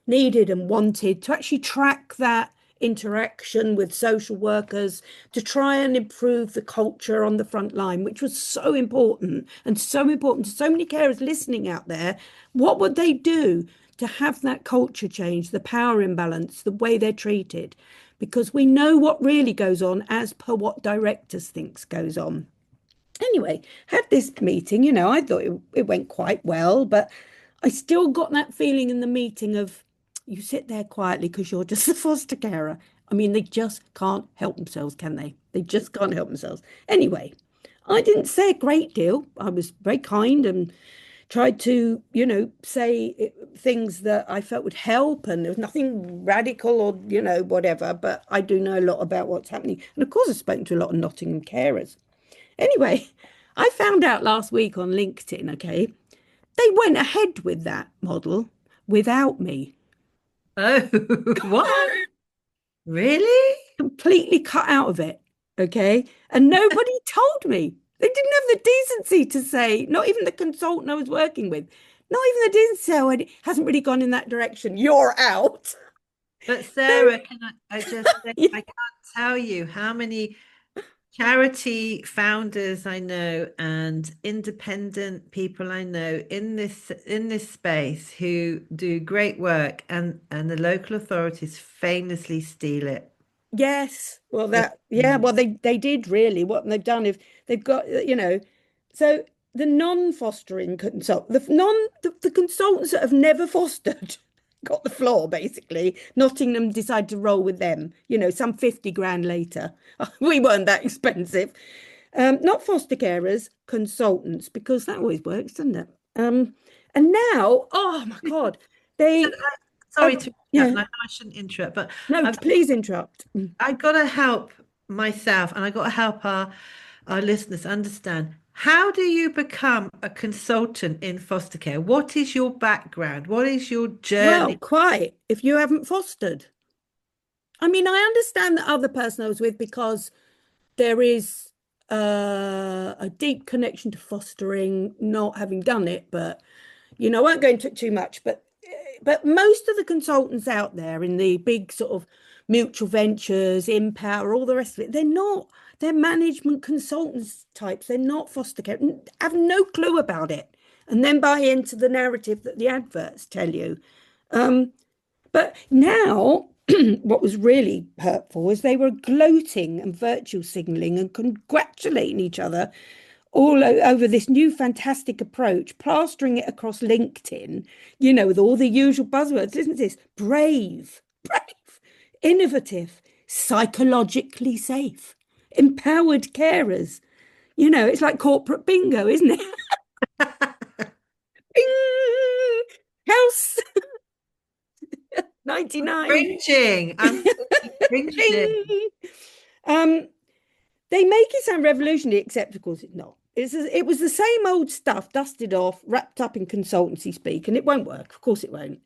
needed and wanted, to actually track that interaction with social workers, to try and improve the culture on the front line, which was so important and so important to so many carers listening out there. What would they do to have that culture change, the power imbalance, the way they're treated? Because we know what really goes on as per what directors thinks goes on. Anyway, had this meeting, I thought it went quite well, but I still got that feeling in the meeting of you sit there quietly because you're just a foster carer. I mean, they just can't help themselves, can they? They just can't help themselves. Anyway, I didn't say a great deal. I was very kind and tried to, say things that I felt would help. And there was nothing radical or, whatever. But I do know a lot about what's happening. And of course, I've spoken to a lot of Nottingham carers. Anyway, I found out last week on LinkedIn, okay, they went ahead with that model without me. Oh, what? Really? Completely cut out of it, okay? And nobody told me. They didn't have the decency to say, not even the consultant I was working with, not even the decency to say, oh, it hasn't really gone in that direction. You're out. But So, Sarah, can I just say, yeah. I can't tell you how many charity founders I know and independent people I know in this space who do great work, and the local authorities famously steal it. Yes. Well, It- yeah, well, they did really what they've done if they've got, so the non-fostering the consultants that have never fostered got the floor basically. Nottingham decided to roll with them, some 50 grand later. We weren't that expensive. Not foster carers, consultants, because that always works, doesn't it? And now, oh my God, and they, sorry to interrupt, yeah, and I know I shouldn't interrupt, but no, I've please interrupt. I got to help myself, and I got to help our listeners understand. How do you become a consultant in foster care? What is your background? What is your Well, journey? quite, if you haven't fostered. I mean, I understand the other person I was with because there is a deep connection to fostering, not having done it, but I won't go into it too much, but most of the consultants out there in the big sort of mutual ventures, Empower, all the rest of it, they're management consultants types. They're not foster care, have no clue about it, and then buy into the narrative that the adverts tell you. But now, what was really hurtful was they were gloating and virtue signaling and congratulating each other over this new fantastic approach, plastering it across LinkedIn, with all the usual buzzwords. Isn't this brave, innovative, psychologically safe, empowered carers? It's like corporate bingo, isn't it? Bing! House 99. Cringing. I'm cringing. Bing! Um, They make it sound revolutionary, except of course it's not. It was the same old stuff, dusted off, wrapped up in consultancy speak, and it won't work. Of course it won't.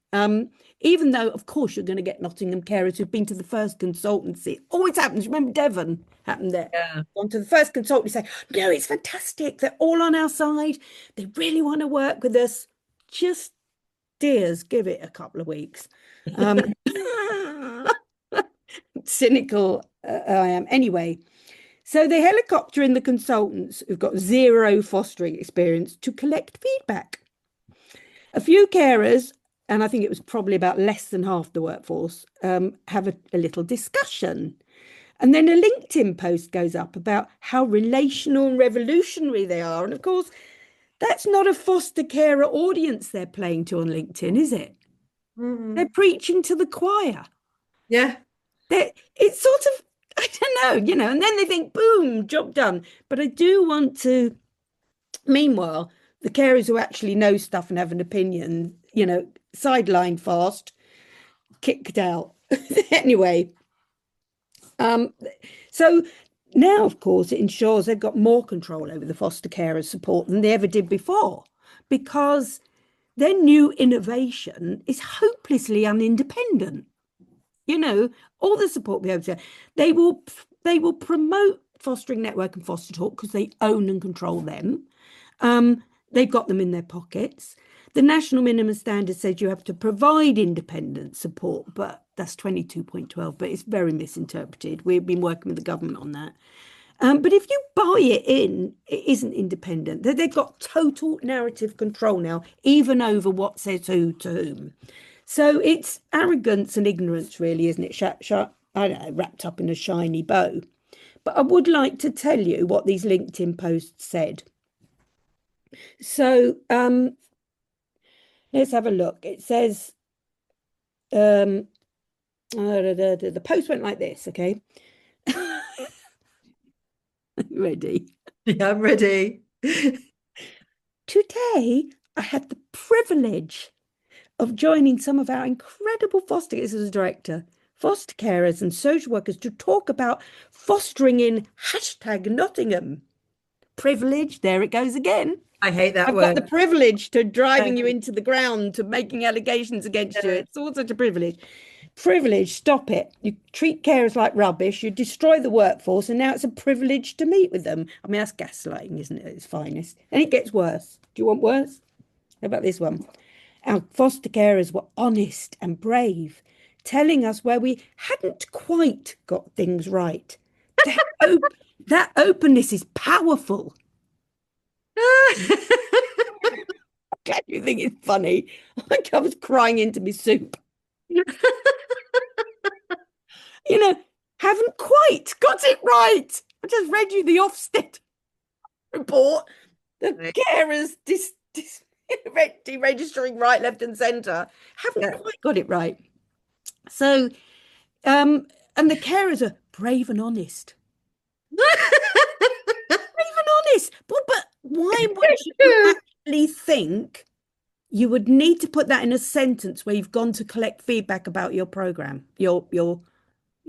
Even though, of course, you're going to get Nottingham carers who've been to the first consultancy. Always happens. Remember Devon happened there. Yeah. Gone to the first consultancy, say, no, it's fantastic. They're all on our side. They really want to work with us. Just dears, give it a couple of weeks. Um, cynical I am. Anyway, so they helicopter in the consultants who've got zero fostering experience to collect feedback. A few carers, and I think it was probably about less than half the workforce, have a little discussion. And then a LinkedIn post goes up about how relational and revolutionary they are. And of course, that's not a foster carer audience they're playing to on LinkedIn, is it? They're Mhm. preaching to the choir. Yeah. It's sort of, I don't know, and then they think, boom, job done. But I do want to, meanwhile, the carers who actually know stuff and have an opinion, sidelined fast, kicked out. Anyway, um, so now, of course, it ensures they've got more control over the foster carers support than they ever did before, because their new innovation is hopelessly unindependent. All the support we have, they will promote fostering network and foster talk because they own and control them. They've got them in their pockets. The national minimum standard says you have to provide independent support, but that's 22.12, but it's very misinterpreted. We've been working with the government on that. But if you buy it in, it isn't independent. They've got total narrative control now, even over what says who to whom. So it's arrogance and ignorance, really, isn't it? I don't know, wrapped up in a shiny bow. But I would like to tell you what these LinkedIn posts said. So let's have a look. It says the post went like this. Okay, ready. Yeah, I'm ready. Today, I had the privilege of joining some of our incredible foster, this is a director, foster carers and social workers to talk about fostering in #Nottingham. Privilege, there it goes again. I hate that I've got the word. privilege to driving you Um, into the ground, to making allegations against you. yeah. It's all such a privilege. Privilege, stop it. You treat carers like rubbish, you destroy the workforce, and now it's a privilege to meet with them. I mean, that's gaslighting, isn't it, at its finest? And it gets worse. Do you want worse? How about this one? Our foster carers were honest and brave, telling us where we hadn't quite got things right. That, that openness is powerful. I'm glad you think it's funny. I was crying into my soup. Haven't quite got it right. I just read you the Ofsted report. The carers deregistering right, left, and centre haven't quite got it right. So, and the carers are brave and honest. Brave and honest. But why would you actually think you would need to put that in a sentence where you've gone to collect feedback about your program, your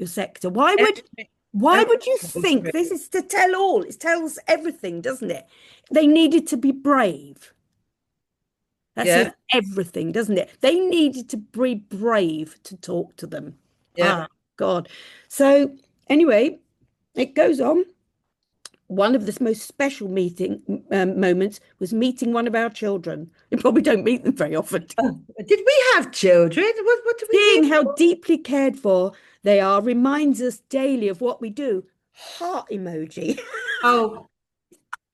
sector? Why would you think this is to tell all? It tells everything, doesn't it? They needed to be brave. That says everything, doesn't it? They needed to be brave to talk to them. Yeah. God. So anyway, it goes on. One of the most special moments was meeting one of our children. You probably don't meet them very often. Oh, did we have children? What did we Seeing do? how deeply cared for they are reminds us daily of what we do. Heart emoji. Oh,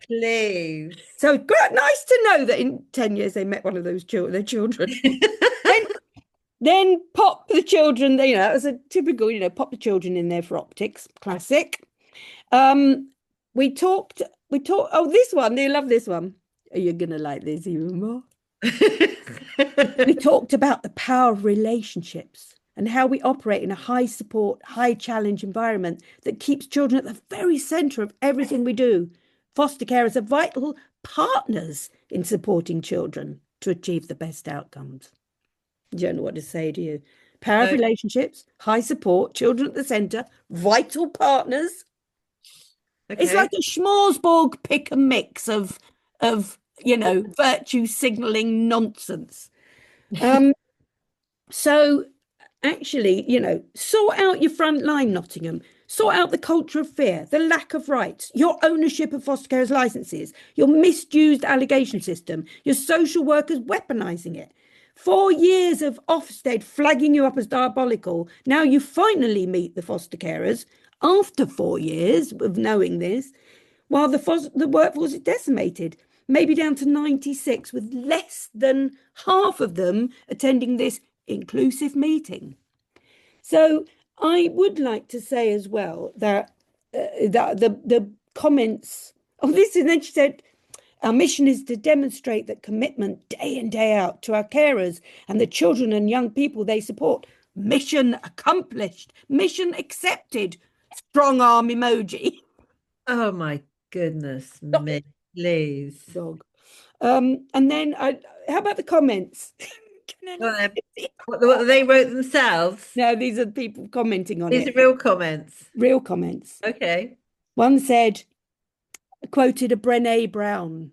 please. So nice to know that in 10 years they met one of those their children. then pop the children, that was a typical, pop the children in there for optics. Classic. We talked, this one, they love this one. Are you going to like this even more? We talked about the power of relationships and how we operate in a high support, high challenge environment that keeps children at the very centre of everything we do. Foster carers are vital partners in supporting children to achieve the best outcomes. I don't know what to say to you. Power of relationships, high support, children at the centre, vital partners. Okay. It's like a smorgasbord pick and mix of virtue signalling nonsense. So actually, sort out your front line, Nottingham. Sort out the culture of fear, the lack of rights, your ownership of foster carers' licenses, your misused allegation system, your social workers weaponising it. 4 years of Ofsted flagging you up as diabolical. Now you finally meet the foster carers after 4 years of knowing this, while the workforce is decimated, maybe down to 96, with less than half of them attending this inclusive meeting. So I would like to say as well that the comments of this, and then she said, our mission is to demonstrate that commitment day in, day out to our carers and the children and young people they support. Mission accomplished, mission accepted. Strong arm emoji. Oh my goodness me, please. Dog. And then how about the comments? What they wrote themselves? No, these are people commenting on it. These are real comments. Real comments. Okay. One said, quoted a Brené Brown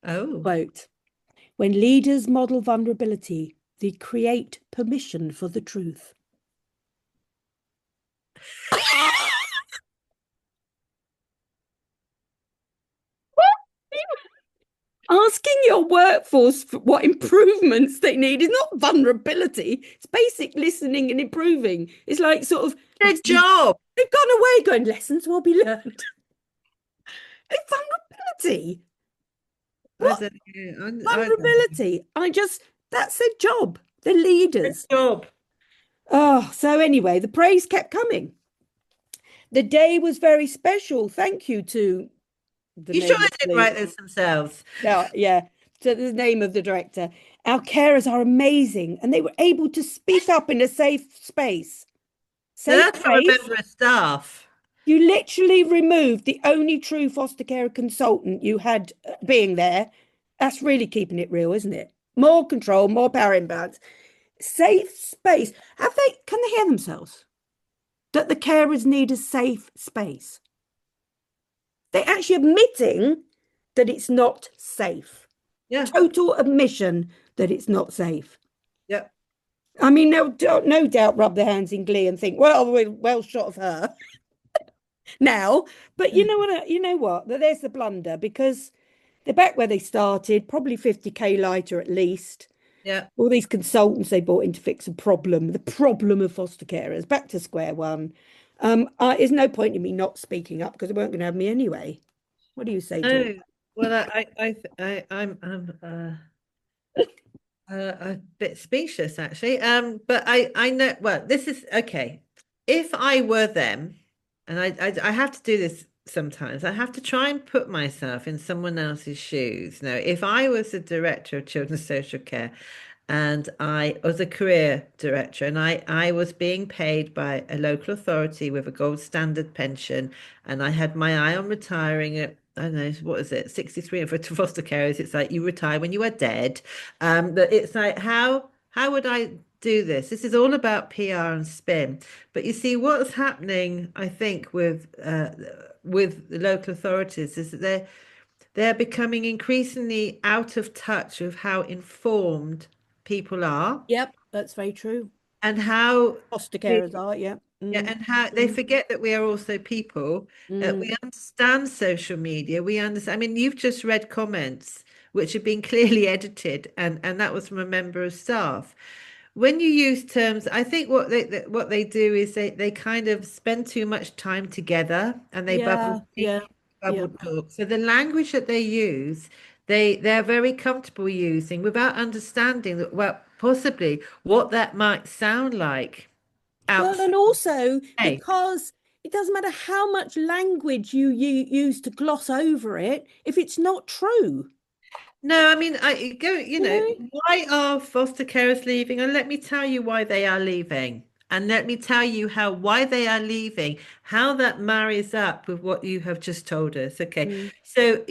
quote, when leaders model vulnerability, they create permission for the truth. Asking your workforce for what improvements they need is not vulnerability. It's basic listening and improving. It's like sort of their job. They've gone away going, lessons will be learned. It's vulnerability. What? Vulnerability. That's their job. They're leaders. Their job. Oh, so anyway, the praise kept coming. The day was very special. Thank you to you sure they didn't write this themselves? Yeah. So the name of the director. Our carers are amazing, and they were able to speak up in a safe space. So that's a member of staff. You literally removed the only true foster care consultant you had being there. That's really keeping it real, isn't it? More control, more power imbalance. Safe space. Can they hear themselves? That the carers need a safe space. They're actually admitting that it's not safe. Yeah. Total admission that it's not safe. Yeah. I mean, no doubt rub their hands in glee and think, well, we're well shot of her now. But you know what? There's the blunder because they're back where they started, probably 50K lighter at least. Yeah. All these consultants they brought in to fix a problem, the problem of foster carers, back to square one. There's no point in me not speaking up because they weren't going to have me anyway. What do you say to all Oh, well, I'm a bit speechless actually. But I know. Well, this is okay. If I were them, and I have to do this sometimes, I have to try and put myself in someone else's shoes. Now, if I was the director of children's social care, and I was a career director, and I was being paid by a local authority with a gold standard pension, and I had my eye on retiring at, I don't know, what is it, 63, and for foster carers it's like you retire when you are dead. But it's like how would I do this? This is all about PR and spin. But you see what's happening, I think, with the local authorities is that they're becoming increasingly out of touch with how informed people are Yep, that's very true. and how Foster they, carers are, yeah. yeah, and how they forget that we are also people, that Mm. we understand social media. We understand. I mean, you've just read comments which have been clearly edited, and that was from a member of staff. When you use terms, I think what they do is they kind of spend too much time together and they bubble Yeah, speak, yeah, yeah. bubble talk. So the language that they use, they're very comfortable using without understanding that, well, possibly what that might sound like Well, outside. and also because it doesn't matter how much language you use to gloss over it, if it's not true, No, I mean, I go, you you know, know? why are foster carers leaving? And let me tell you why they are leaving. And let me tell you how why they are leaving, how that marries up with what you have just told us. Okay. Mm. So,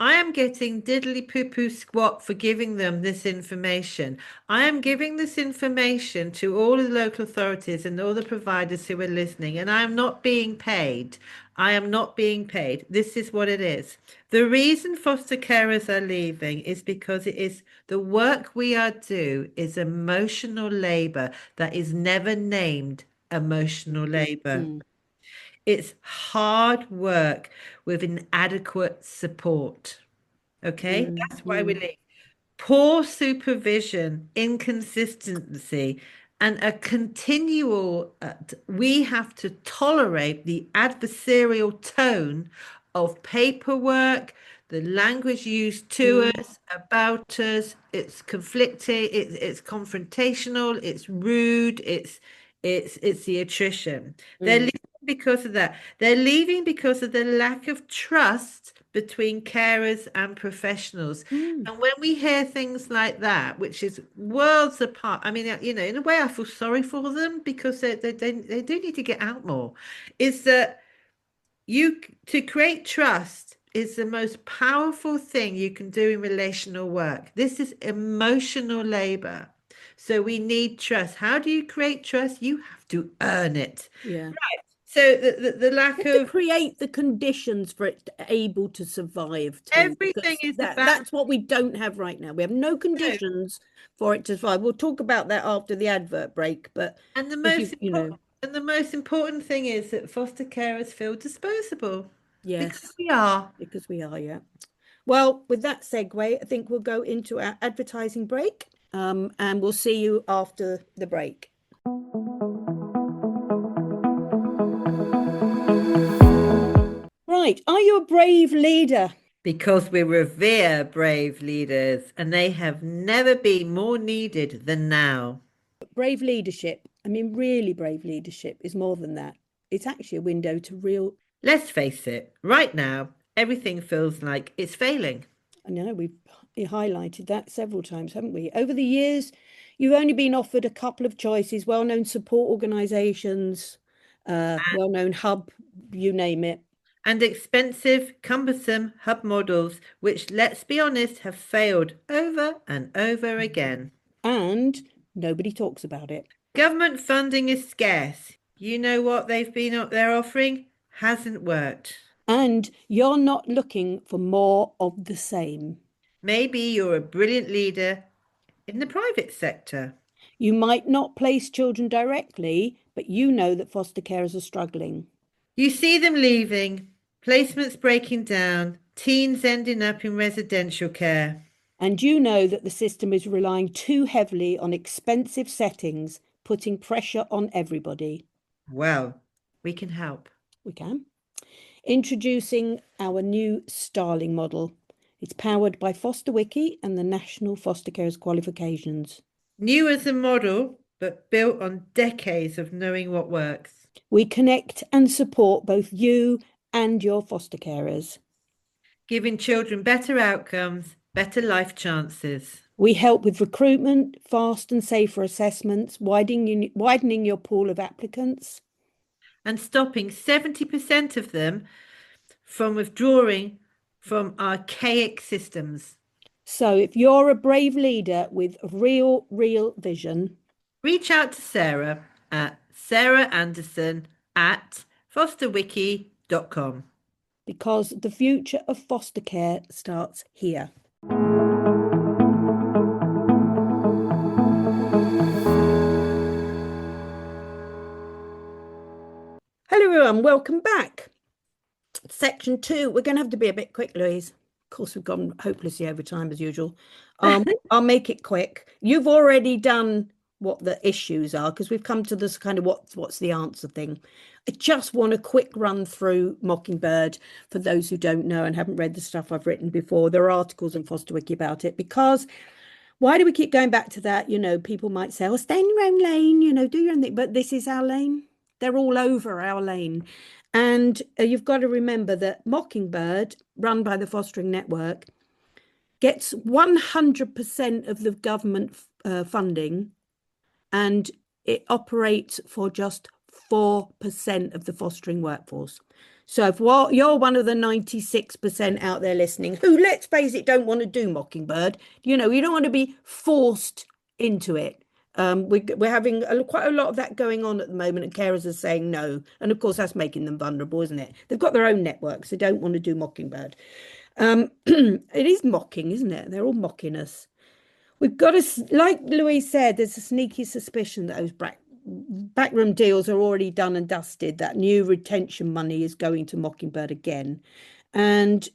I am getting diddly poo poo squat for giving them this information. I am giving this information to all the local authorities and all the providers who are listening, and I am not being paid. I am not being paid. This is what it is. The reason foster carers are leaving is because it is the work we are do is emotional labor that is never named emotional labor. Mm. It's hard work with inadequate support. Okay, Mm. that's why we Mm. leave. Poor supervision, inconsistency, and a continual, we have to tolerate the adversarial tone of paperwork, the language used to Mm. us, about us. It's conflicting, it's confrontational, it's rude, it's the attrition. They're Mm. leaving because of that. They're leaving because of the lack of trust between carers and professionals. Mm. And when we hear things like that, which is worlds apart, I mean, in a way, I feel sorry for them because they do need to get out more. Is that you to create trust is the most powerful thing you can do in relational work. This is emotional labor. So we need trust. How do you create trust? You have to earn it. Yeah. So the lack To of create the conditions for it able to survive too, everything because is about that's what we don't have right now. We have no no. conditions for it to survive. We'll talk about that after the advert break, but And the because most important and the most important thing is that foster carers feel disposable because yes, we are. because we are, yeah. Well, with that segue, I think we'll go into our advertising break, and we'll see you after the break. Right, are you a brave leader? Because we revere brave leaders and they have never been more needed than now. Brave leadership, I mean, really brave leadership is more than that. It's actually a window to real. Let's face it, right now, everything feels like it's failing. I know we've highlighted that several times, haven't we? Over the years, you've only been offered a couple of choices, well-known support organisations, well-known hub, you name it. And expensive, cumbersome hub models, which, let's be honest, have failed over and over again. And nobody talks about it. Government funding is scarce. You know what they're offering? Hasn't worked. And you're not looking for more of the same. Maybe you're a brilliant leader in the private sector. You might not place children directly, but you know that foster carers are struggling. You see them leaving, placements breaking down, teens ending up in residential care. And you know that the system is relying too heavily on expensive settings, putting pressure on everybody. Well, we can help. We can. Introducing our new Starling model. It's powered by Foster Wiki and the National Foster Carers Qualifications. New as a model, but built on decades of knowing what works. We connect and support both you and your foster carers. Giving children better outcomes, better life chances. We help with recruitment, fast and safer assessments, widening your pool of applicants. And stopping 70% of them from withdrawing from archaic systems. So if you're a brave leader with real vision, reach out to Sarah at sarahanderson@fosterwiki.com. because the future of foster care starts here. Hello everyone, welcome back. Section 2. We're going to have to be a bit quick, Louise. Of course, we've gone hopelessly over time as usual. I'll make it quick. You've already done what the issues are because we've come to this kind of what's the answer thing. I just want a quick run through Mockingbird for those who don't know and haven't read the stuff I've written before. There are articles in Foster Wiki about it because why do we keep going back to that? You know, people might say, oh, stay in your own lane, you know, do your own thing. But this is our lane. They're all over our lane. And you've got to remember that Mockingbird, run by the Fostering Network, gets 100% of the government funding, and it operates for just 4% of the fostering workforce. So if you're one of the 96% out there listening who, let's face it, don't want to do Mockingbird, you know, you don't want to be forced into it. We're having quite a lot of that going on at the moment, and carers are saying no. And of course, that's making them vulnerable, isn't it? They've got their own networks. They don't want to do Mockingbird. It is mocking, isn't it? They're all mocking us. We've got to, like Louise said, there's a sneaky suspicion that those backroom deals are already done and dusted. That new retention money is going to Mockingbird again. And,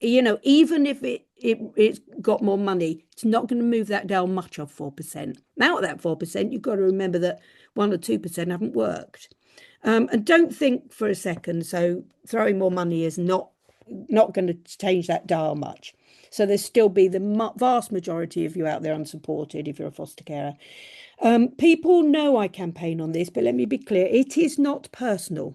you know, even if it's got more money, it's not going to move that down much of 4%. Now at that 4%, you've got to remember that 1 or 2% haven't worked. And don't think for a second, so throwing more money is not going to change that dial much. So there'll still be the vast majority of you out there unsupported if you're a foster carer. People know I campaign on this, but let me be clear, it is not personal.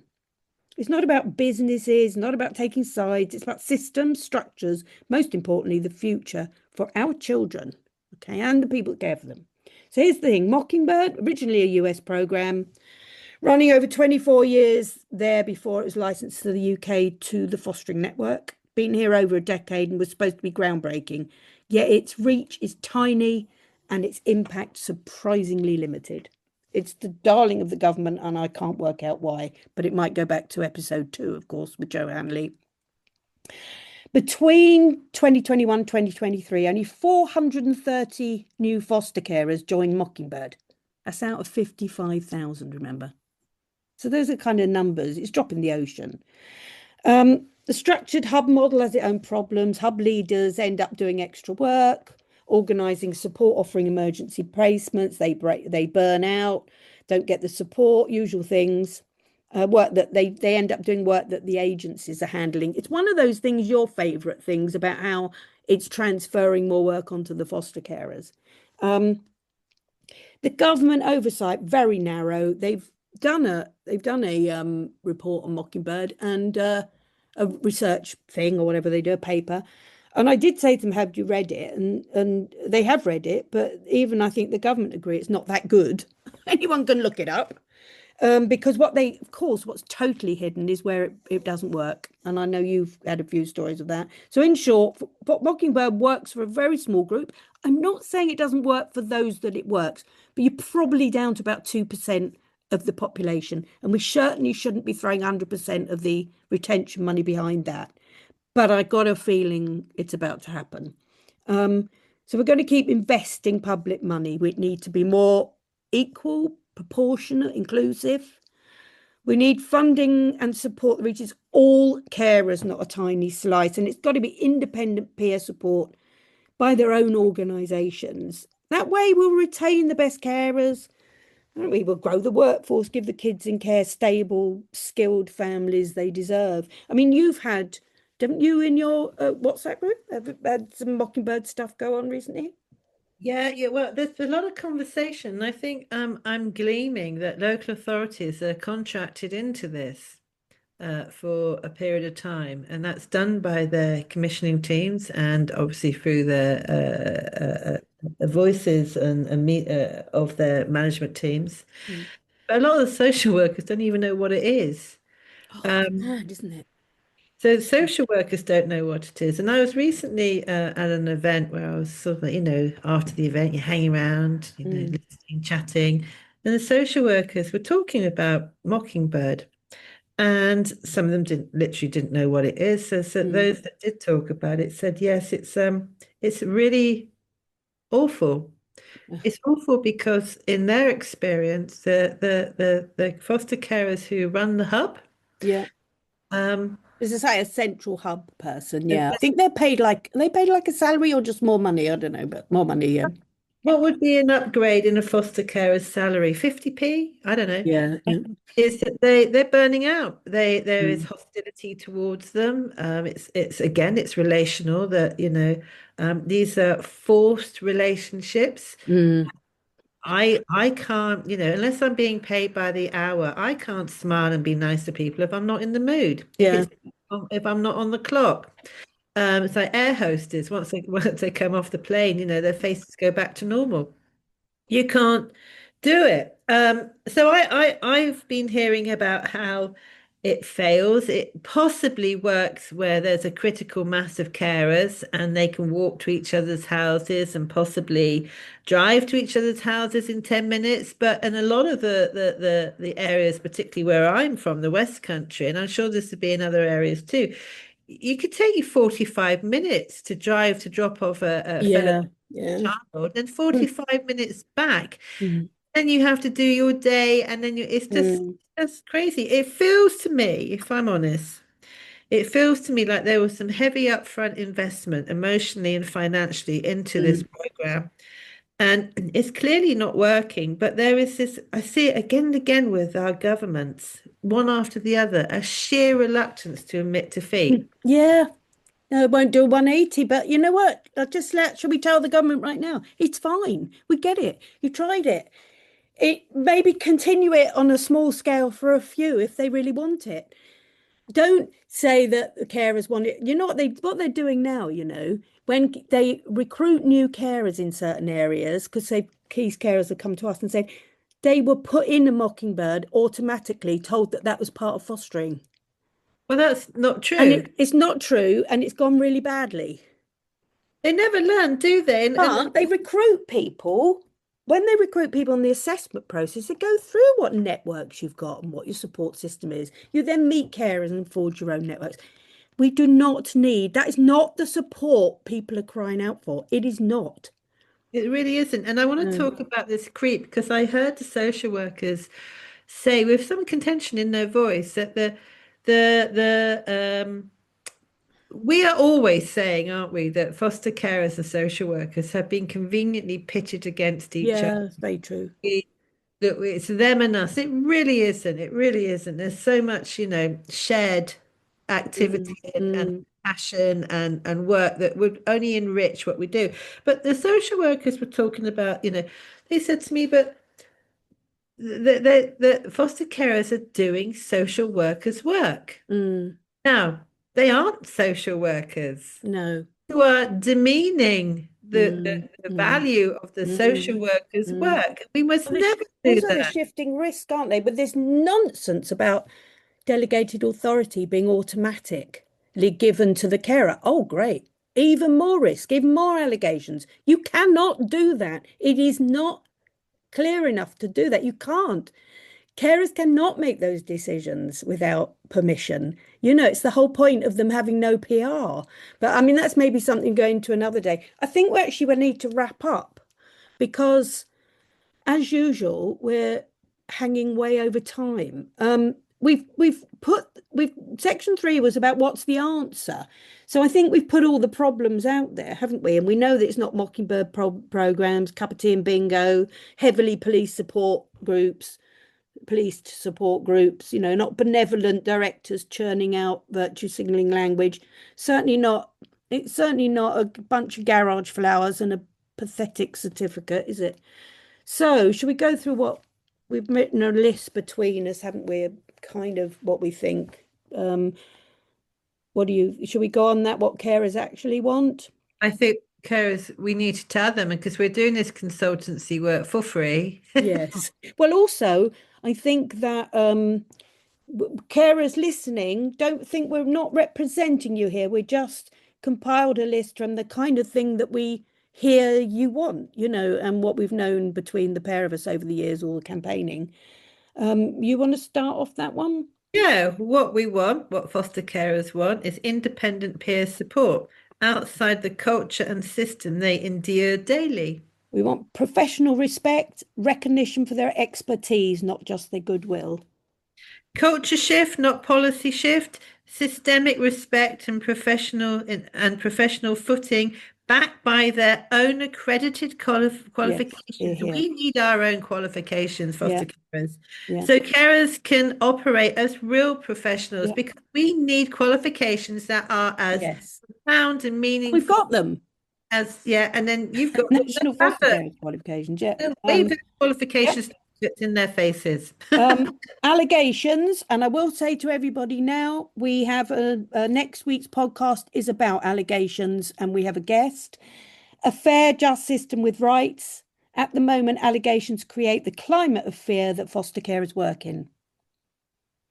It's not about businesses, not about taking sides. It's about systems, structures, most importantly, the future for our children, okay, and the people that care for them. So here's the thing. Mockingbird, originally a US program, running over 24 years there before it was licensed to the UK to the Fostering Network. Been here over a decade and was supposed to be groundbreaking. Yet its reach is tiny and its impact surprisingly limited. It's the darling of the government, and I can't work out why, but it might go back to episode 2, of course, with Joe Hanley. Between 2021 and 2023, only 430 new foster carers joined Mockingbird. That's out of 55,000, remember. So those are kind of numbers. It's dropping the ocean. The structured hub model has its own problems. Hub leaders end up doing extra work, organising support, offering emergency placements. They burn out, don't get the support, usual things. Work that they end up doing work that the agencies are handling. It's one of those things, your favourite things, about how it's transferring more work onto the foster carers. The government oversight, very narrow. They've done a report on Mockingbird and a research thing or whatever they do, a paper. And I did say to them, have you read it? And they have read it, but even I think the government agree it's not that good. Anyone can look it up. Because what's totally hidden is where it doesn't work. And I know you've had a few stories of that. So in short, Mockingbird works for a very small group. I'm not saying it doesn't work for those that it works, but you're probably down to about 2% of the population. And we certainly shouldn't be throwing 100% of the retention money behind that. But I got a feeling it's about to happen. So we're going to keep investing public money. We need to be more equal, proportionate, inclusive. We need funding and support that reaches all carers, not a tiny slice. And it's got to be independent peer support by their own organisations. That way we'll retain the best carers. And we will grow the workforce, give the kids in care stable, skilled families they deserve. I mean, didn't you in your WhatsApp group, have had some Mockingbird stuff go on recently? Yeah, yeah. Well, there's a lot of conversation. And I think I'm gleaming that local authorities are contracted into this for a period of time, and that's done by their commissioning teams and obviously through the voices and of their management teams. Mm. But a lot of the social workers don't even know what it is. Oh, it's Um, mad, isn't it? so social workers don't know what it is. And I was recently at an event where I was sort of like, after the event, you're hanging around, Mm, listening, chatting, and the social workers were talking about Mockingbird. And some of them didn't know what it is. So mm. those that did talk about it said, yes, it's really awful. Ugh, It's awful because in their experience, the foster carers who run the hub, yeah. um, As I say, a central hub person. the- Yeah. I the- think are they paid like a salary or just more money? I don't know, but more money. Yeah. what would be an upgrade in a foster carer's salary? 50p? I don't know. Yeah. Yeah. Is that they're burning out. There is Mm, hostility towards them. It's again, it's relational that, these are forced relationships. mm, I can't, unless I'm being paid by the hour, I can't smile and be nice to people if I'm not in the mood. yeah. If I'm not on the clock. It's like air hostess, once they come off the plane, their faces go back to normal. You can't do it. So I've been hearing about how it fails. It possibly works where there's a critical mass of carers and they can walk to each other's houses and possibly drive to each other's houses in 10 minutes. But in a lot of the areas, particularly where I'm from, the West Country, and I'm sure this would be in other areas too, you could take you 45 minutes to drive to drop off a fellow Yeah. Yeah. child and Mm, 45 minutes back. mm, Then you have to do your day, and then it's mm, just crazy. It feels to me, if I'm honest, it feels to me like there was some heavy upfront investment emotionally and financially into this mm. program. And it's clearly not working, but there is this, I see it again and again with our governments, one after the other, a sheer reluctance to admit defeat. Yeah. No, it won't do a 180, but you know what? Should we tell the government right now? It's fine. We get it. You tried it. It maybe continue it on a small scale for a few if they really want it. Don't say that the carers want it. You know what they're doing now, when they recruit new carers in certain areas, because these carers have come to us and said they were put in a Mockingbird automatically, told that that was part of fostering. Well, that's not And true. it's not true, and it's gone really badly. They never learn, do they? And But they recruit people. When they recruit people in the assessment process, they go through what networks you've got and what your support system is. You then meet carers and forge your own networks. We do not need, that is not the support people are crying out for. It is not. it really isn't. And I want to No. talk about this creep because I heard the social workers say with some contention in their voice that the we are always saying, aren't we, that foster carers and social workers have been conveniently pitted against each other. Yeah, it's very true. That it's them and us. It really isn't. It really isn't. There's so much, shared activity Mm, and mm, passion and work that would only enrich what we do. But the social workers were talking about, they said to me, but the foster carers are doing social workers' work. mm. Now, they aren't social workers No. who are demeaning Mm, the mm, value of the mm, social workers' mm. work. We must Well, never do also, they're that. shifting risk, aren't they? But there's nonsense about delegated authority being automatically given to the carer. Oh, great. Even more risk, even more allegations. You cannot do that. It is not clear enough to do that. You can't. Carers cannot make those decisions without permission. It's the whole point of them having no PR. But I mean, that's maybe something going to another day. I think we need to wrap up because as usual, we're hanging way over time. We've section 3 was about what's the answer. So I think we've put all the problems out there, haven't we? And we know that it's not Mockingbird programs, cup of tea and bingo, heavily police support groups, not benevolent directors churning out virtue signaling language. Certainly not. It's certainly not a bunch of garage flowers and a pathetic certificate, is it? So, should we go through what we've written a list between us, haven't we? Kind of what we think. Should we go on that? What carers actually want? I think carers, we need to tell them because we're doing this consultancy work for free. Yes. Well, also, I think that carers listening don't think we're not representing you here. We just compiled a list from the kind of thing that we hear you want, and what we've known between the pair of us over the years, all the campaigning. You want to start off that one? Yeah, what foster carers want is independent peer support outside the culture and system they endure daily. We want professional respect, recognition for their expertise, not just their goodwill. Culture shift, not policy shift, systemic respect and professional footing backed by their own accredited Yes, hear, qualifications. hear. We need our own qualifications, Yeah, foster carers. yeah, So carers can operate as real professionals yeah, because we need qualifications that are as yes. profound and We've meaningful got them. as, yeah, and then you've got National foster care qualifications, yeah. wave of Yep. qualifications in their faces. Allegations, and I will say to everybody now, we have next week's podcast is about allegations, and we have a guest. A fair, just system with rights. At the moment, allegations create the climate of fear that foster carers work in.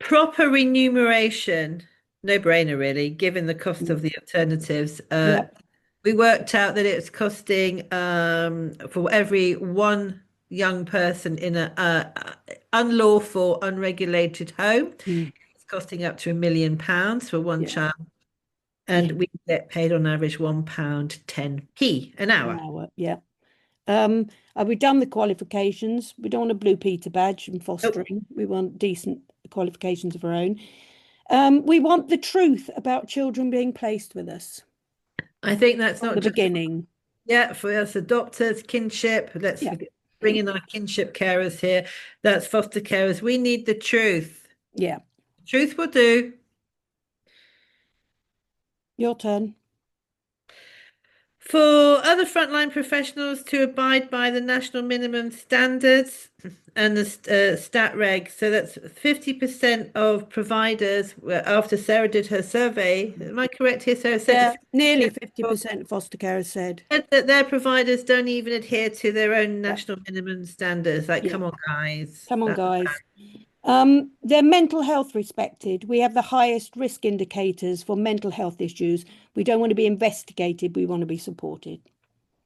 Proper remuneration, no brainer really, given the cost of the alternatives. Yep. We worked out that it's costing for every one young person in a unlawful, unregulated home, Mm. it's costing up to £1 million for one Yeah. child. Yeah. And we get paid on average £1.10 an hour. An hour. Yeah. Have we done the qualifications? We don't want a Blue Peter badge in fostering. We want decent qualifications of our own. We want the truth about children being placed with us I think that's from not the just beginning. for us adopters, kinship. Let's Yeah. bring in our kinship carers here. That's foster carers. We need the truth. Yeah. Truth will do. Your turn. For other frontline professionals to abide by the national minimum standards and the stat reg. So that's 50% of providers, after Sarah did her survey. Am I correct here, Sarah? Yeah, Said nearly 50% of foster carers said. that their providers don't even adhere to their own national minimum standards. Like, Yeah. come on, guys. Come on, That's guys. Their mental health respected. We have the highest risk indicators for mental health issues. We don't want to be investigated. We want to be supported.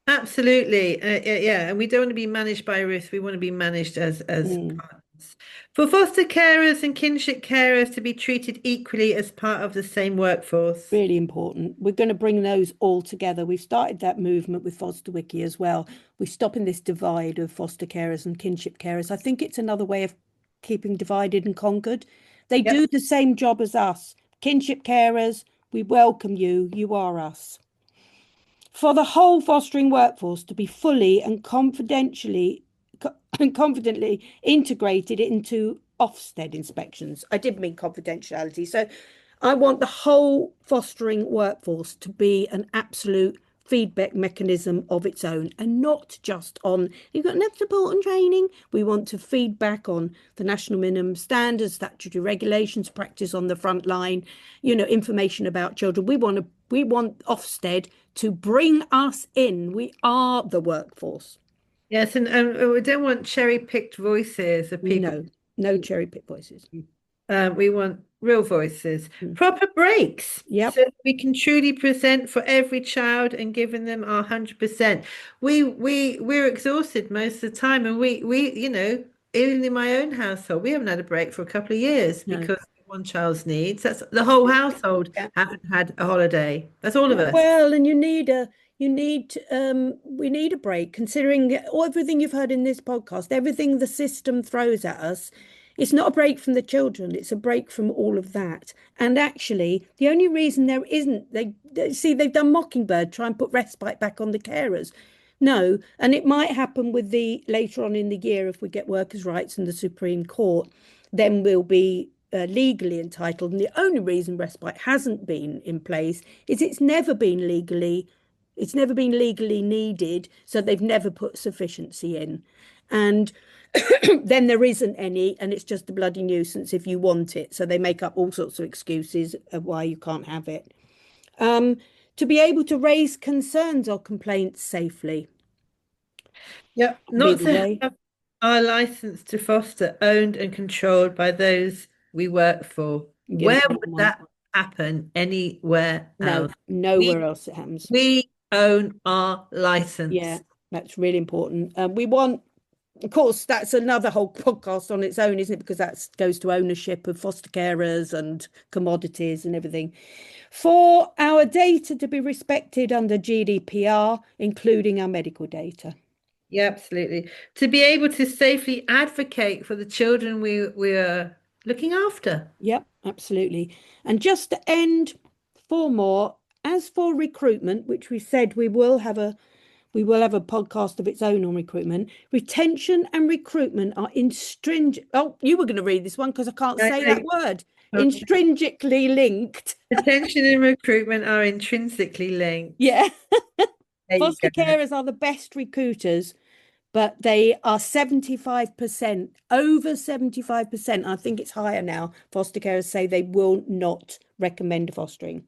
absolutely. Yeah, and we don't want to be managed by risk. We want to be managed as partners. For foster carers and kinship carers to be treated equally as part of the same workforce. Really important. We're going to bring those all together. We've started that movement with Foster Wiki as well. We're stopping this divide of foster carers and kinship carers. I think it's another way of keeping divided and conquered. They Yep. do the same job as us. Kinship carers, we welcome you. You are us. For the whole fostering workforce to be fully and confidently integrated into Ofsted inspections. I did mean confidentiality. So I want the whole fostering workforce to be an absolute feedback mechanism of its own, and not just on you've got enough support and training. We want to feedback on the national minimum standards, statutory regulations, practice on the front line, information about children. We want Ofsted to bring us in. We are the workforce. Yes, and we don't want cherry-picked voices of people. No cherry-picked voices. We want real voices, Mm. proper breaks, Yep. so we can truly present for every child and giving them our 100%. We're exhausted most of the time, and we even in my own household, we haven't had a break for a couple of years No. because of one child's needs. That's the whole household Yeah. haven't had a holiday. That's all of us. Well, and you need we need a break, considering everything you've heard in this podcast, everything the system throws at us. It's not a break from the children, it's a break from all of that. And actually, the only reason there isn't, they've done Mockingbird, try and put respite back on the carers. No, and it might happen with the later on in the year if we get workers' rights in the Supreme Court, then we'll be legally entitled. And the only reason respite hasn't been in place is it's never been legally needed, so they've never put sufficiency in. And then there isn't any, and it's just a bloody nuisance if you want it. So they make up all sorts of excuses of why you can't have it. To be able to raise concerns or complaints safely. Yep, not to have our license to foster owned and controlled by those we work for. Where would that happen anywhere else? Nowhere else it happens. We own our license. Yeah, that's really important. We want, of course, that's another whole podcast on its own, isn't it? Because that goes to ownership of foster carers and commodities and everything. For our data to be respected under GDPR, including our medical data. Yeah, absolutely. To be able to safely advocate for the children we are looking after. Yep, absolutely. And just to end, 4 more. As for recruitment, which we said we will have a podcast of its own on recruitment. Retention and recruitment are instringent. Oh, you were going to read this one because I can't say that word. Okay. Intrinsically linked. Retention and recruitment are intrinsically linked. Yeah. Foster carers are the best recruiters, but they are 75%, over 75%. I think it's higher now. Foster carers say they will not recommend fostering.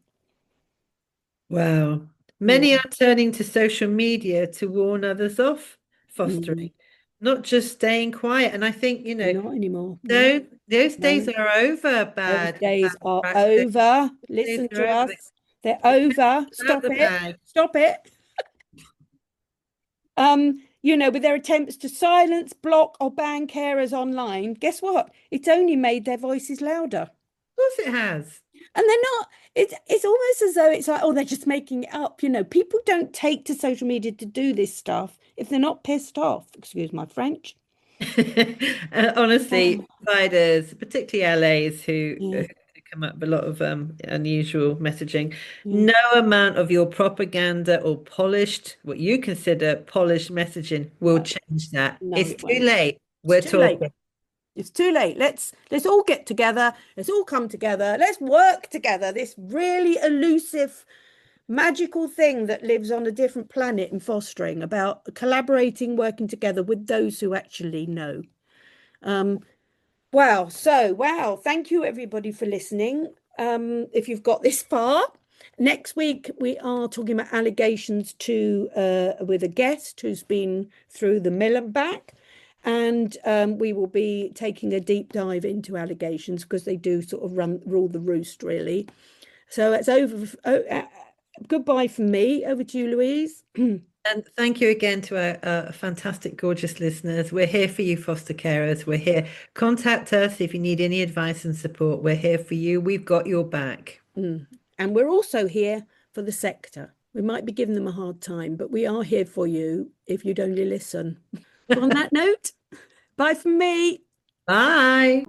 Wow. Many are turning to social media to warn others off fostering, not just staying quiet. And I think, not anymore. Those days are over, bad. Those days are over. Listen to us. They're over. Stop it. Stop it. With their attempts to silence, block, or ban carers online, guess what? It's only made their voices louder. Of course it has. And they're not, it's almost as though it's like, oh, they're just making it up. People don't take to social media to do this stuff if they're not pissed off. Excuse my French. Honestly, providers, particularly LAs who come up with a lot of unusual messaging. No amount of your propaganda or what you consider polished messaging will change that. It's too late. We're talking. It's too late. Let's all get together. Let's all come together. Let's work together. This really elusive, magical thing that lives on a different planet in fostering, about collaborating, working together with those who actually know. Wow. Thank you everybody for listening. If you've got this far. Next week we are talking about allegations with a guest who's been through the mill and back. And we will be taking a deep dive into allegations because they do sort of rule the roost, really. So it's over. Goodbye from me. Over to you, Louise. And thank you again to our fantastic, gorgeous listeners. We're here for you, foster carers. We're here. Contact us if you need any advice and support. We're here for you. We've got your back. And we're also here for the sector. We might be giving them a hard time, but we are here for you if you'd only listen. On that note, bye from me. Bye.